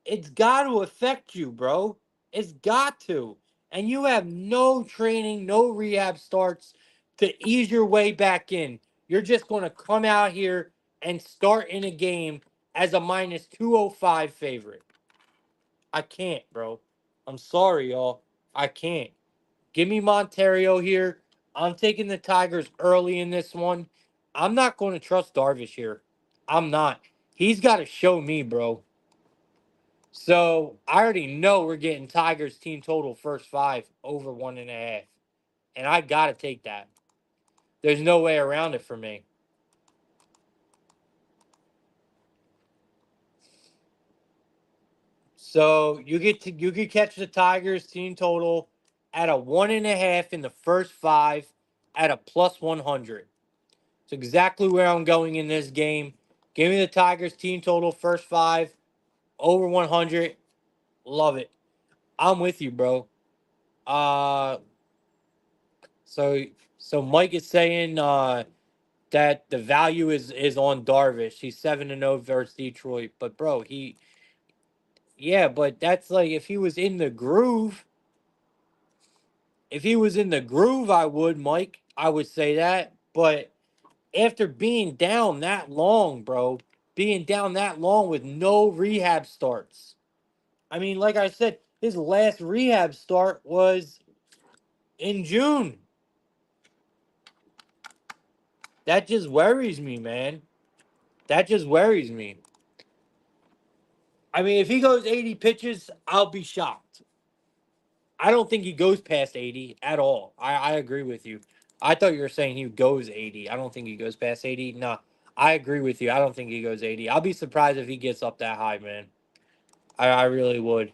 it's got to affect you, bro. It's got to. And you have no training, no rehab starts to ease your way back in. You're just going to come out here and start in a game as a minus 205 favorite. I can't, bro. I'm sorry, y'all. I can't. Give me Montario here. I'm taking the Tigers early in this one. I'm not going to trust Darvish here. I'm not. He's got to show me, bro. So I already know we're getting Tigers team total first 5 over 1.5. And I got to take that. There's no way around it for me. So you could catch the Tigers team total at a 1.5 in the first 5 at a plus 100. It's exactly where I'm going in this game. Give me the Tigers team total first 5 over 100. Love it. I'm with you, bro. Uh so so Mike is saying that the value is on Darvish. He's 7-0 versus Detroit. But bro, yeah, but that's like if he was in the groove, I would, Mike. I would say that. But after being down that long, bro, being down that long with no rehab starts. I mean, like I said, his last rehab start was in June. That just worries me, man. That just worries me. I mean, if he goes 80 pitches, I'll be shocked. I don't think he goes past 80 at all. I agree with you. I thought you were saying he goes 80. I don't think he goes past 80. No, I agree with you. I don't think he goes 80. I'll be surprised if he gets up that high, man. I really would.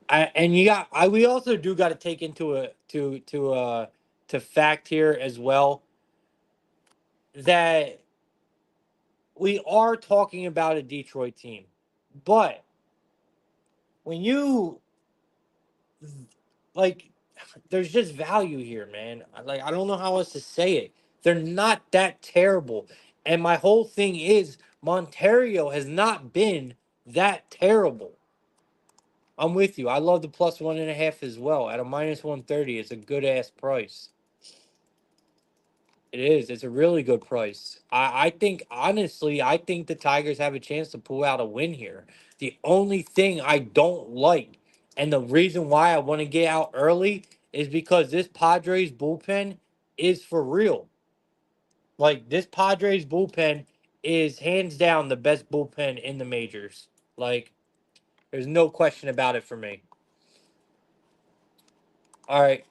And we also do got to take into to fact here as well that we are talking about a Detroit team. But when you like there's just value here, man. Like I don't know how else to say it. They're not that terrible. And my whole thing is Montario has not been that terrible. I'm with you. I love the plus 1.5 as well. At a minus 130, it's a good ass price. It is. It's a really good price. I think, honestly, I think the Tigers have a chance to pull out a win here. The only thing I don't like, and the reason why I want to get out early, is because this Padres bullpen is for real. Like, this Padres bullpen is hands down the best bullpen in the majors. Like, there's no question about it for me. All right.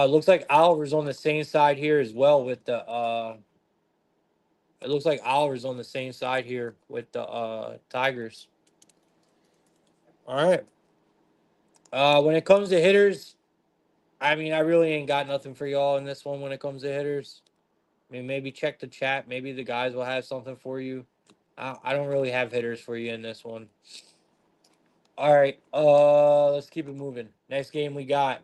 Looks like Oliver's on the same side here as well with the it looks like Oliver's on the same side here with the Tigers. All right. When it comes to hitters, I mean, I really ain't got nothing for y'all in this one when it comes to hitters. I mean, maybe check the chat. Maybe the guys will have something for you. I don't really have hitters for you in this one. All right. Let's keep it moving. Next game we got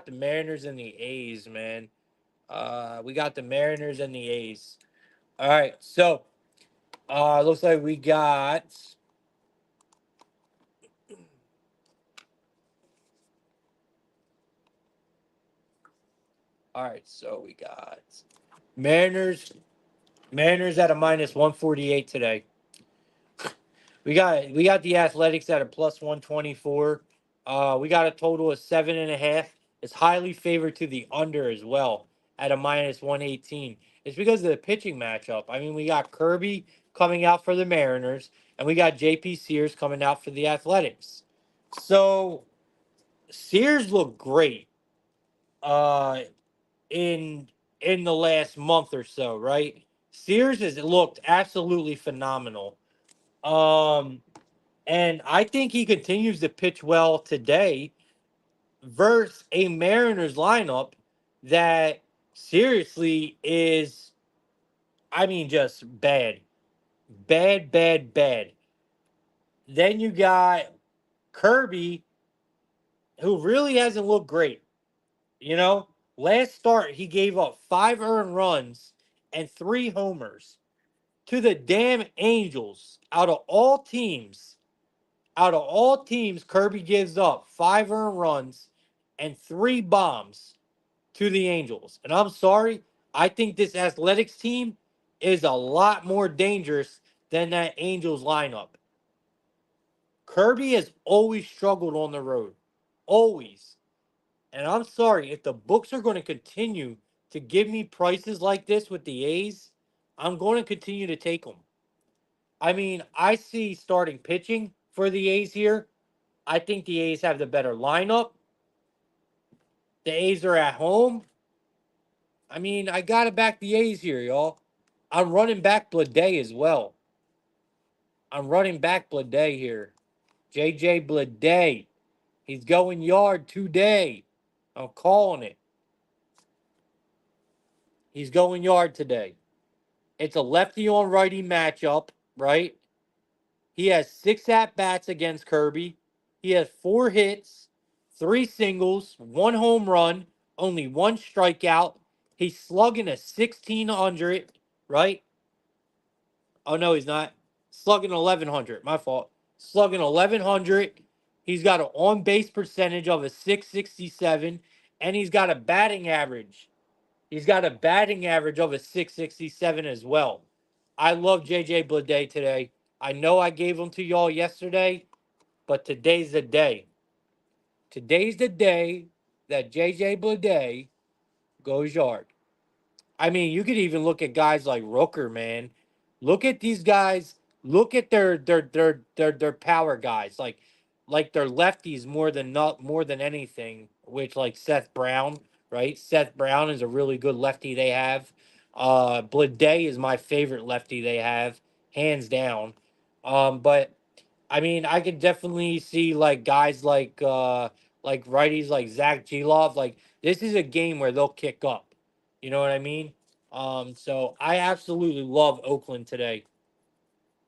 the Mariners and the A's, man. We got the Mariners and the A's. All right. So Looks like we got. All right, so we got Mariners. Mariners at a minus 148 today. We got the Athletics at a plus 124. We got a total of 7.5. It's highly favored to the under as well at a minus 118. It's because of the pitching matchup. I mean, we got Kirby coming out for the Mariners, and we got JP Sears coming out for the Athletics. So Sears looked great uh in in the last month or so, right? Sears has looked absolutely phenomenal. Um And I think he continues to pitch well today versus a Mariners lineup that seriously is, I mean, just bad. Bad, bad, bad. Then you got Kirby, who really hasn't looked great. You know, last start, he gave up 5 earned runs and 3 homers to the damn Angels out of all teams. Out of all teams, Kirby gives up 5 earned runs and 3 bombs to the Angels. And I'm sorry, I think this Athletics team is a lot more dangerous than that Angels lineup. Kirby has always struggled on the road. Always. And I'm sorry, if the books are going to continue to give me prices like this with the A's, I'm going to continue to take them. I mean, I see starting pitching for the A's here. I think the A's have the better lineup. The A's are at home. I mean, I got to back the A's here, y'all. I'm running back Blade as well. I'm running back Blade here. JJ Blade. He's going yard today. I'm calling it. He's going yard today. It's a lefty on righty matchup, right? He has 6 at-bats against Kirby. He has 4 hits, 3 singles, 1 home run, only 1 strikeout. He's slugging a 1,600, right? Oh, no, he's not. Slugging 1,100. My fault. Slugging 1,100. He's got an on-base percentage of a 667, and he's got a batting average. He's got a batting average of a 667 as well. I love JJ Bleday today. I know I gave him to y'all yesterday, but today's the day. Today's the day that JJ Bleday goes yard. I mean, you could even look at guys like Rooker, man. Look at these guys. Look at their power guys. Like their lefties more than anything. Which like Seth Brown, right? Seth Brown is a really good lefty they have. Blade is my favorite lefty they have, hands down. But I mean, I could definitely see like guys like righties like Zach Gelov. Like this is a game where they'll kick up. You know what I mean? So I absolutely love Oakland today.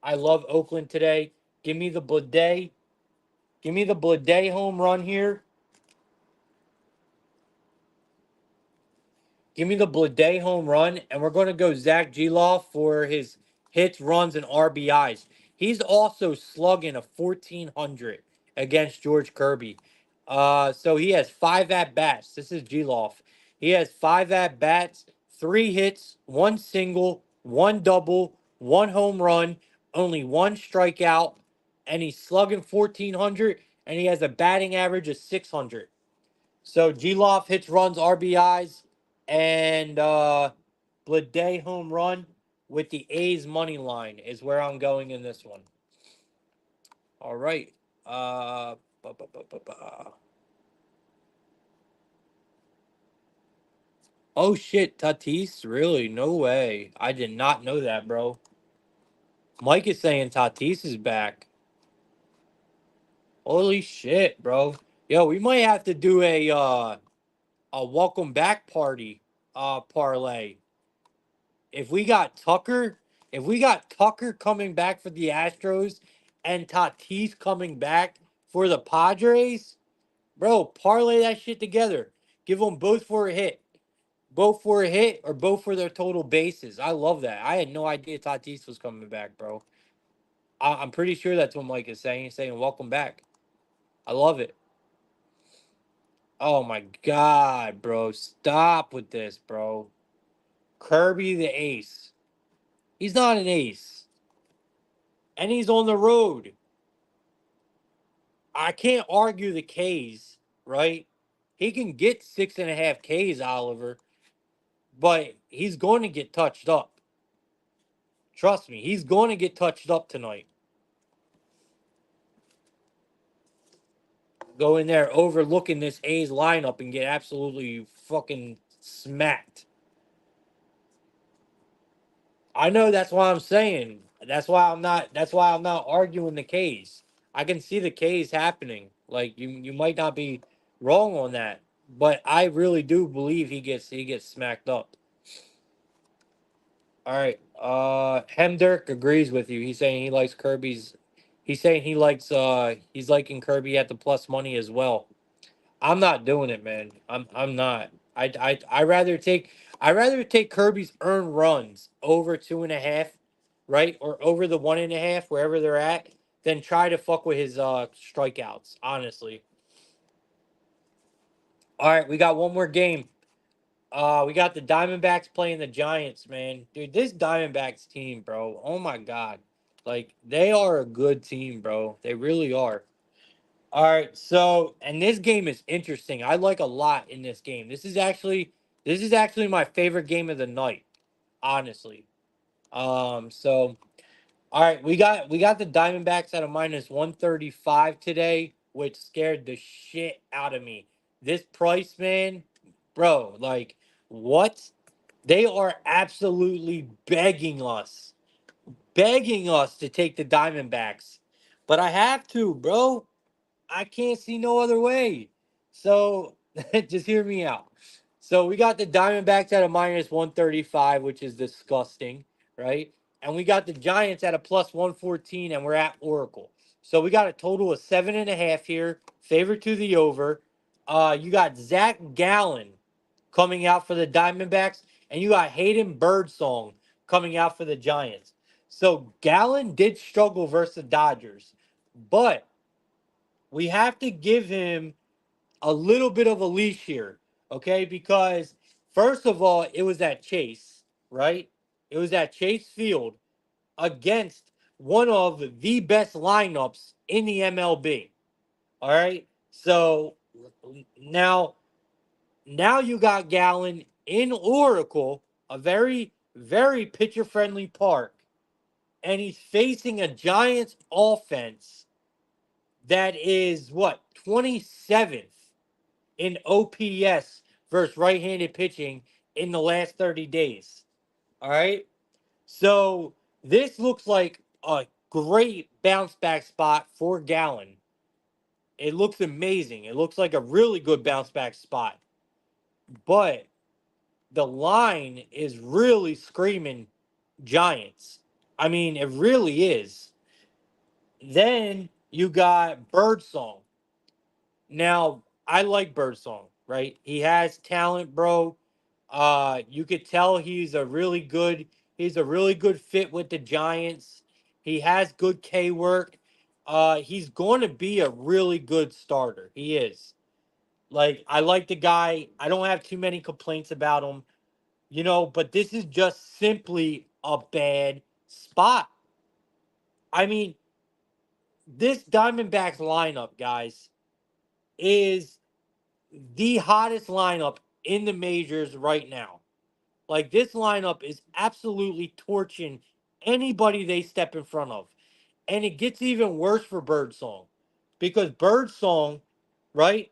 I love Oakland today. Give me the Blade. Give me the Blade home run here. Give me the Blade home run, and we're going to go Zach Geloff for his hits, runs, and RBIs. He's also slugging a 1,400 against George Kirby. So he has 5 at-bats. This is Geloff. He has 5 at-bats, 3 hits, 1 single, 1 double, 1 home run, only 1 strikeout, and he's slugging 1,400, and he has a batting average of 600. So Geloff hits, runs, RBIs, and Blade home run with the A's money line is where I'm going in this one. All right. Uh, ba, ba, ba, ba, ba. Oh shit, Tatis? Really? No way. I did not know that, bro. Mike is saying Tatis is back. Holy shit, bro. Yo, we might have to do a welcome back party parlay. if we got Tucker, if we got Tucker coming back for the Astros and Tatis coming back for the Padres, bro, parlay that shit together. Give them both for a hit. both for a hit or both for their total bases. I love that. I had no idea Tatis was coming back, bro. I'm pretty sure that's what Mike is saying. He's saying, welcome back. I love it. Oh my God, bro. Stop with this, bro. Kirby the ace. He's not an ace. And he's on the road. I can't argue the K's, right? He can get 6.5 Ks, Oliver, but he's going to get touched up. Trust me, he's going to get touched up tonight. Go in there overlooking this A's lineup and get absolutely fucking smacked. I know, that's why I'm saying. That's why I'm not arguing the K's. I can see the K's happening. Like you might not be wrong on that, but I really do believe he gets smacked up. All right. Hemdirk agrees with you. He's saying he likes Kirby's. He's saying he's liking Kirby at the plus money as well. I'm not doing it, man. I'm not. I rather take Kirby's earned runs over 2.5, right, or over the 1.5 wherever they're at, than try to fuck with his strikeouts. Honestly. All right, we got one more game. We got the Diamondbacks playing the Giants, man. Dude, this Diamondbacks team, bro. Oh my God. Like, they are a good team, bro. They really are. All right, so and this game is interesting. I like a lot in this game. This is actually my favorite game of the night, honestly. So all right, we got the Diamondbacks at a minus 135 today, which scared the shit out of me. This price, man, bro, like what? They are absolutely begging us to take the Diamondbacks. But I have to, bro. I can't see no other way. So just hear me out. So we got the Diamondbacks at a minus 135, which is disgusting, right? And we got the Giants at a plus 114, and we're at Oracle. So we got a total of 7.5 here, favor to the over. You got Zach Gallen coming out for the Diamondbacks, and you got Hayden Birdsong coming out for the Giants. So Gallen did struggle versus the Dodgers, but we have to give him a little bit of a leash here, okay? Because first of all, it was at Chase, right? It was at Chase Field against one of the best lineups in the MLB. All right. So now, now you got Gallen in Oracle, a very, very pitcher friendly park, and he's facing a Giants offense that is what, 27th in OPS versus right-handed pitching in the last 30 days. All right. So this looks like a great bounce back spot for Gallen. It looks amazing. It looks like a really good bounce back spot. But the line is really screaming Giants. I mean, it really is. Then you got Birdsong. Now, I like Birdsong, right? He has talent, bro. You could tell he's a really good fit with the Giants. He has good K work. He's going to be a really good starter. He is. Like, I like the guy. I don't have too many complaints about him, but this is just simply a bad spot. I mean, this Diamondbacks lineup, guys, is the hottest lineup in the majors right now. Like, this lineup is absolutely torching anybody they step in front of. And it gets even worse for Birdsong because Birdsong, right?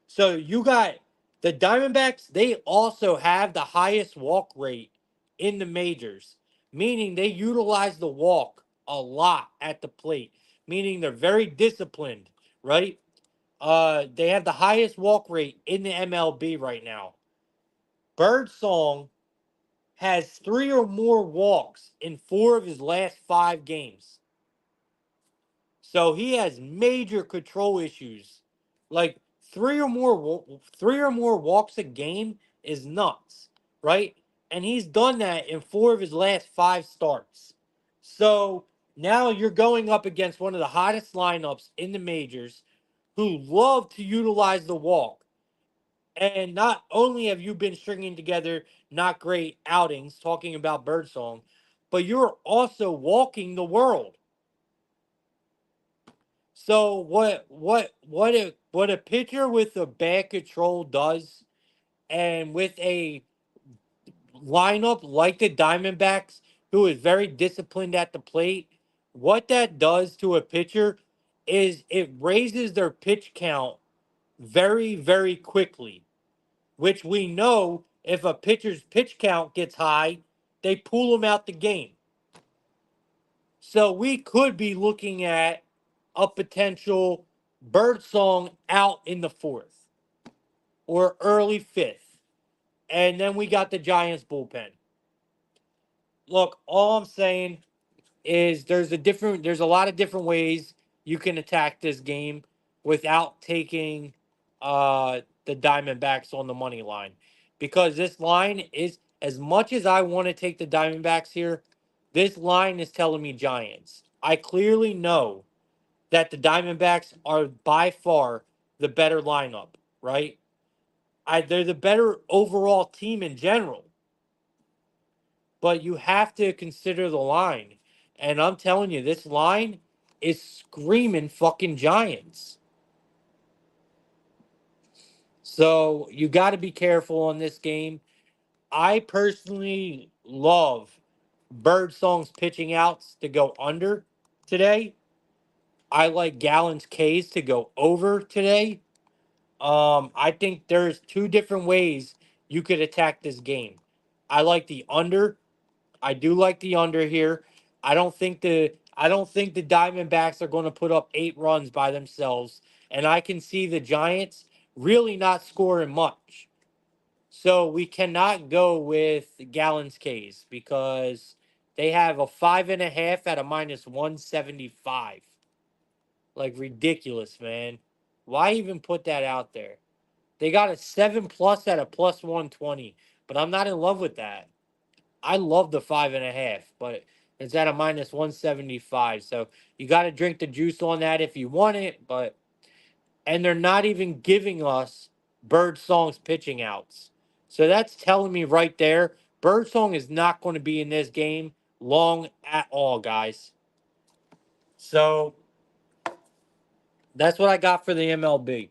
So you got the Diamondbacks, they also have the highest walk rate in the majors, meaning they utilize the walk a lot at the plate, meaning they're very disciplined, right? They have the highest walk rate in the MLB right now. Birdsong has 3 or more walks in 4 of his last 5 games. So he has major control issues. Like 3 or more walks a game is nuts. right? And he's done that in 4 of his last 5 starts. So now you're going up against one of the hottest lineups in the majors who love to utilize the walk. And not only have you been stringing together not great outings talking about Birdsong, but you're also walking the world. So what a pitcher with a bad control does, and with a lineup like the Diamondbacks, who is very disciplined at the plate, what that does to a pitcher is it raises their pitch count very, very quickly, which we know if a pitcher's pitch count gets high, they pull him out the game. So we could be looking at a potential Birdsong out in the fourth or early fifth. And then we got the Giants bullpen. Look, all I'm saying is there's a lot of different ways you can attack this game without taking the Diamondbacks on the money line. Because this line is, as much as I want to take the Diamondbacks here, this line is telling me Giants. I clearly know that the Diamondbacks are by far the better lineup, right? They're the better overall team in general, but you have to consider the line. And I'm telling you, this line is screaming fucking Giants. So you got to be careful on this game. I personally love Birdsong's pitching outs to go under today. I like Gallon's K's to go over today. I think there's 2 different ways you could attack this game. I like the under. I do like the under here. I don't think the Diamondbacks are going to put up 8 runs by themselves, and I can see the Giants really not scoring much. So we cannot go with Gallons K's because they have a 5.5 at a -175. Like ridiculous, man. Why even put that out there? They got a 7+ at a +120, but I'm not in love with that. I love the 5.5, but it's at a -175. So you got to drink the juice on that if you want it. And they're not even giving us Birdsong's pitching outs. So that's telling me right there, Birdsong is not going to be in this game long at all, guys. So that's what I got for the MLB.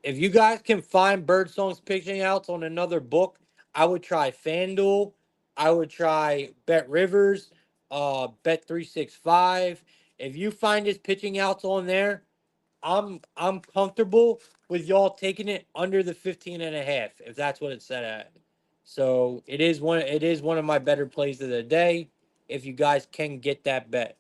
If you guys can find Birdsong's pitching outs on another book, I would try FanDuel. I would try Bet Rivers, Bet365. If you find his pitching outs on there, I'm comfortable with y'all taking it under the 15.5 if that's what it's set at. So it is one of my better plays of the day if you guys can get that bet.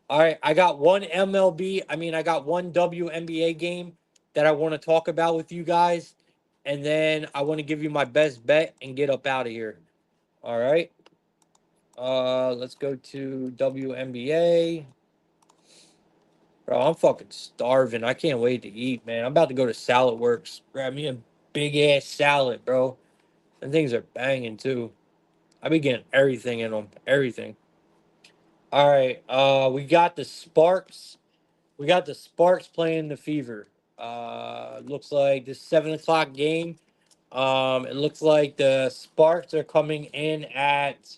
All right, I got one MLB. I got one WNBA game that I want to talk about with you guys, and then I want to give you my best bet and get up out of here. All right. Let's go to WNBA. Bro, I'm fucking starving. I can't wait to eat, man. I'm about to go to Salad Works. Grab me a big ass salad, bro. And things are banging too. I be getting everything in them. Everything. All right. We got the Sparks. We got the Sparks playing the Fever. Looks like this 7 o'clock game. It looks like the Sparks are coming in at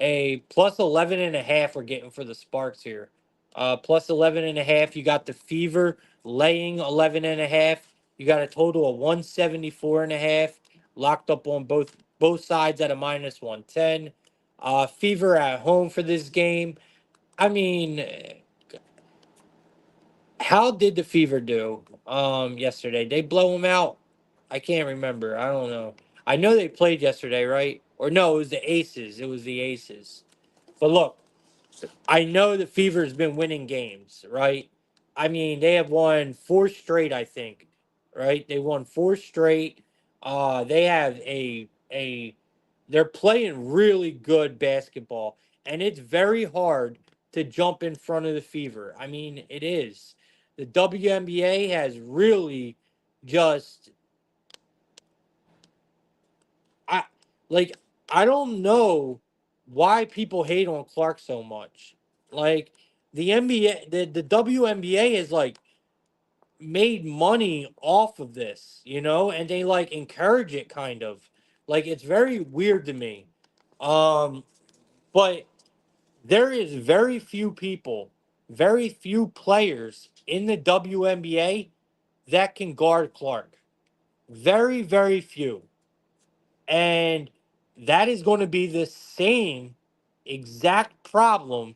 a plus 11.5. We're getting for the Sparks here. Plus 11.5. You got the Fever laying 11.5. You got a total of 174.5 locked up on both sides at a -110. Fever at home for this game. I mean, how did the Fever do yesterday? They blow them out. I can't remember. I don't know. I know they played yesterday, right? Or no, it was the Aces. It was the Aces. But look, I know the Fever's been winning games, right? They have won 4 straight, I think, right? They won 4 straight. They have a they're playing really good basketball, and it's very hard to jump in front of the Fever. It is. The WNBA has really just Like, I don't know why people hate on Clark so much. Like, the NBA, the WNBA is like made money off of this, and they like encourage it kind of. Like, it's very weird to me. Um, but there is very few people, very few players in the WNBA that can guard Clark. Very, very few. And that is going to be the same exact problem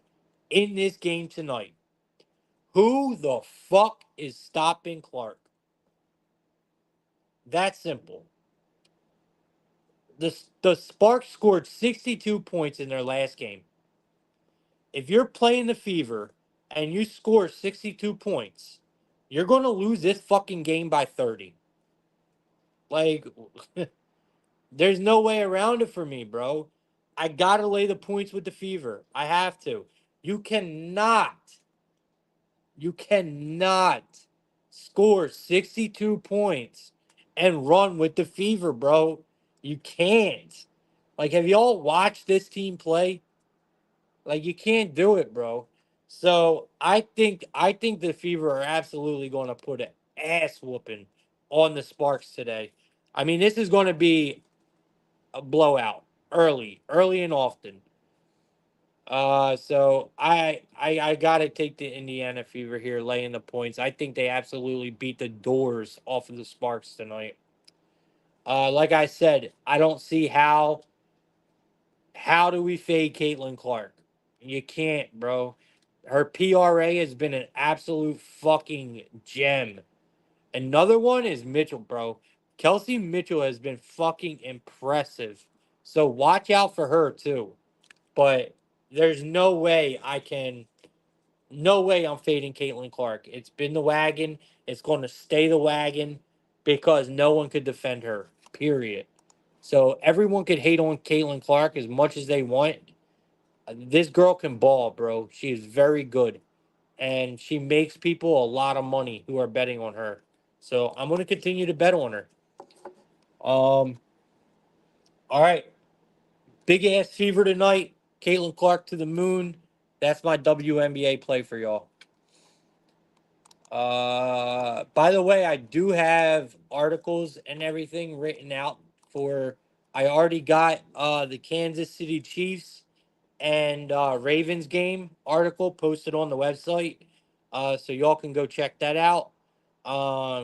in this game tonight. Who the fuck is stopping Clark? That simple. The Sparks scored 62 points in their last game. If you're playing the Fever and you score 62 points, you're going to lose this fucking game by 30. Like, there's no way around it for me, bro. I got to lay the points with the Fever. I have to. You cannot, you cannot score 62 points and run with the Fever, bro. You can't. Like, have y'all watched this team play? Like, you can't do it, bro. So I think the Fever are absolutely going to put an ass whooping on the Sparks today. I mean, this is going to be a blowout early and often. So I gotta take the Indiana Fever here, laying the points. I think they absolutely beat the doors off of the Sparks tonight. Like I said, I don't see how do we fade Caitlin Clark? You can't, bro. Her PRA has been an absolute fucking gem. Another one is Mitchell, bro. Kelsey Mitchell has been fucking impressive. So watch out for her too. But there's no way I'm fading Caitlin Clark. It's been the wagon. It's going to stay the wagon because no one could defend her. Period. So everyone could hate on Caitlin Clark as much as they want. This girl can ball, bro. She is very good, and she makes people a lot of money who are betting on her. So I'm going to continue to bet on her. Um. All right. Big ass fever tonight. Caitlin Clark to the moon. That's my WNBA play for y'all. By the way, I do have articles and everything written out for. I already got the Kansas City Chiefs and Ravens game article posted on the website. So y'all can go check that out.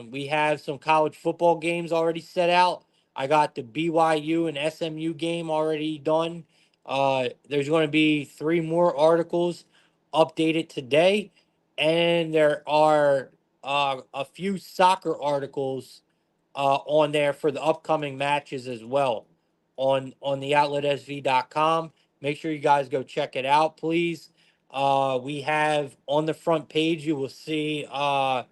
We have some college football games already set out. I got the BYU and SMU game already done. There's going to be 3 more articles updated today, and there are a few soccer articles on there for the upcoming matches as well on the outletsv.com. Make sure you guys go check it out, please. We have on the front page, you will see our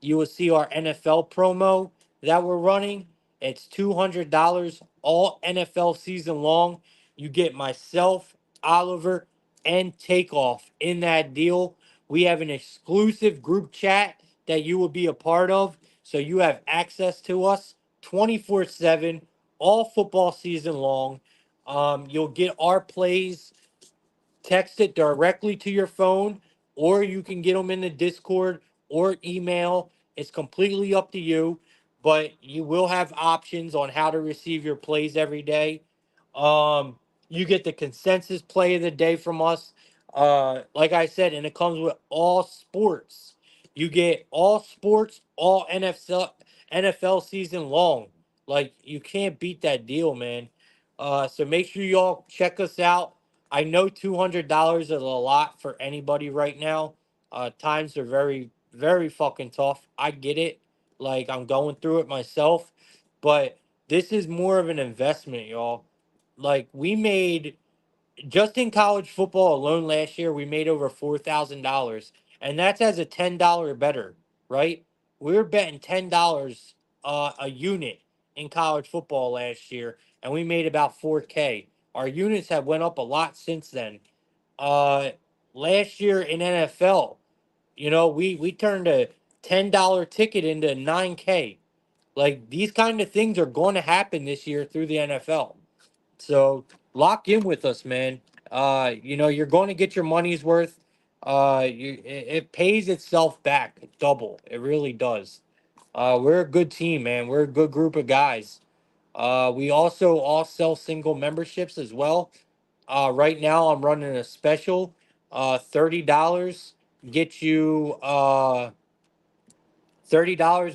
NFL promo that we're running. It's $200 all NFL season long. You get myself, Oliver, and Takeoff in that deal. We have an exclusive group chat that you will be a part of. So you have access to us 24/7, all football season long. You'll get our plays text it directly to your phone, or you can get them in the Discord or email. It's completely up to you, but you will have options on how to receive your plays every day. Um, you get the consensus play of the day from us. Like I said, and it comes with all sports. You get all sports, all NFL season long. Like, you can't beat that deal, man. So make sure y'all check us out. I know $200 is a lot for anybody right now. Times are very, very fucking tough. I get it. Like, I'm going through it myself, but this is more of an investment, y'all. Like, we made just in college football alone last year, we made over $4,000, and that's as a $10 better, right? We were betting $10 a unit in college football last year, and we made about 4K. Our units have went up a lot since then. Uh, Last year in NFL, we turned a $10 ticket into 9K. Like, these kind of things are going to happen this year through the NFL. So lock in with us, man. You're going to get your money's worth. It pays itself back double. It really does. We're a good team, man. We're a good group of guys. We also all sell single memberships as well. Right now, I'm running a special. $30 get you $30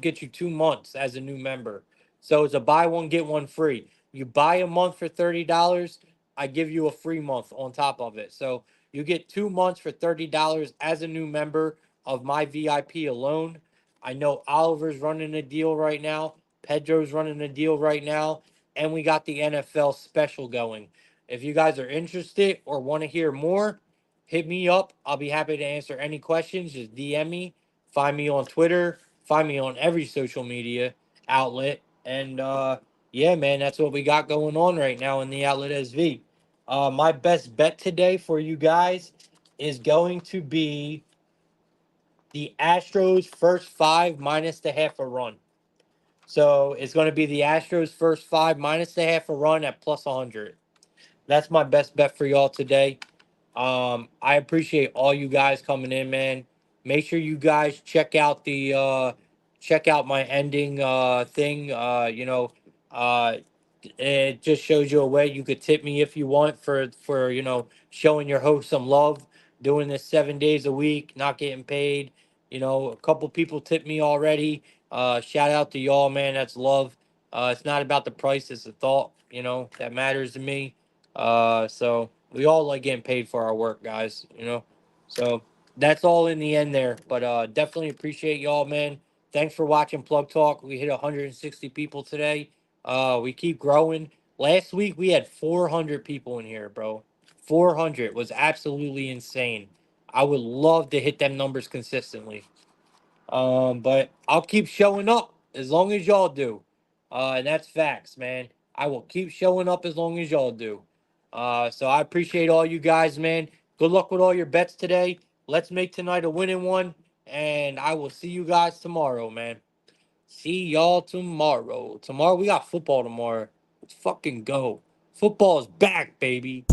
gets you 2 months as a new member. So it's a buy one, get one free. You buy a month for $30, I give you a free month on top of it. So you get 2 months for $30 as a new member of my VIP alone. I know Oliver's running a deal right now, Pedro's running a deal right now, and we got the NFL special going. If you guys are interested or want to hear more, hit me up. I'll be happy to answer any questions. Just DM me. Find me on Twitter. Find me on every social media outlet. And yeah, man, that's what we got going on right now in the Outlet SV. My best bet today for you guys is going to be the Astros first five minus the half a run. So it's going to be the Astros first five minus the half a run at plus 100. That's my best bet for y'all today. I appreciate all you guys coming in, man. Make sure you guys check out my ending thing. It just shows you a way you could tip me if you want for showing your host some love, doing this 7 days a week, not getting paid. A couple people tipped me already. Shout out to y'all, man. That's love. It's not about the price, it's the thought, that matters to me. So we all like getting paid for our work, guys. So that's all in the end there. But definitely appreciate y'all, man. Thanks for watching Plug Talk. We hit 160 people today. We keep growing. Last week we had 400 people in here, bro. 400 was absolutely insane. I would love to hit them numbers consistently. But I'll keep showing up as long as y'all do. And that's facts, man. I will keep showing up as long as y'all do. So I appreciate all you guys, man. Good luck with all your bets today. Let's make tonight a winning one. And I will see you guys tomorrow, man. See y'all tomorrow. Tomorrow we got football tomorrow. Let's fucking go. Football is back, baby.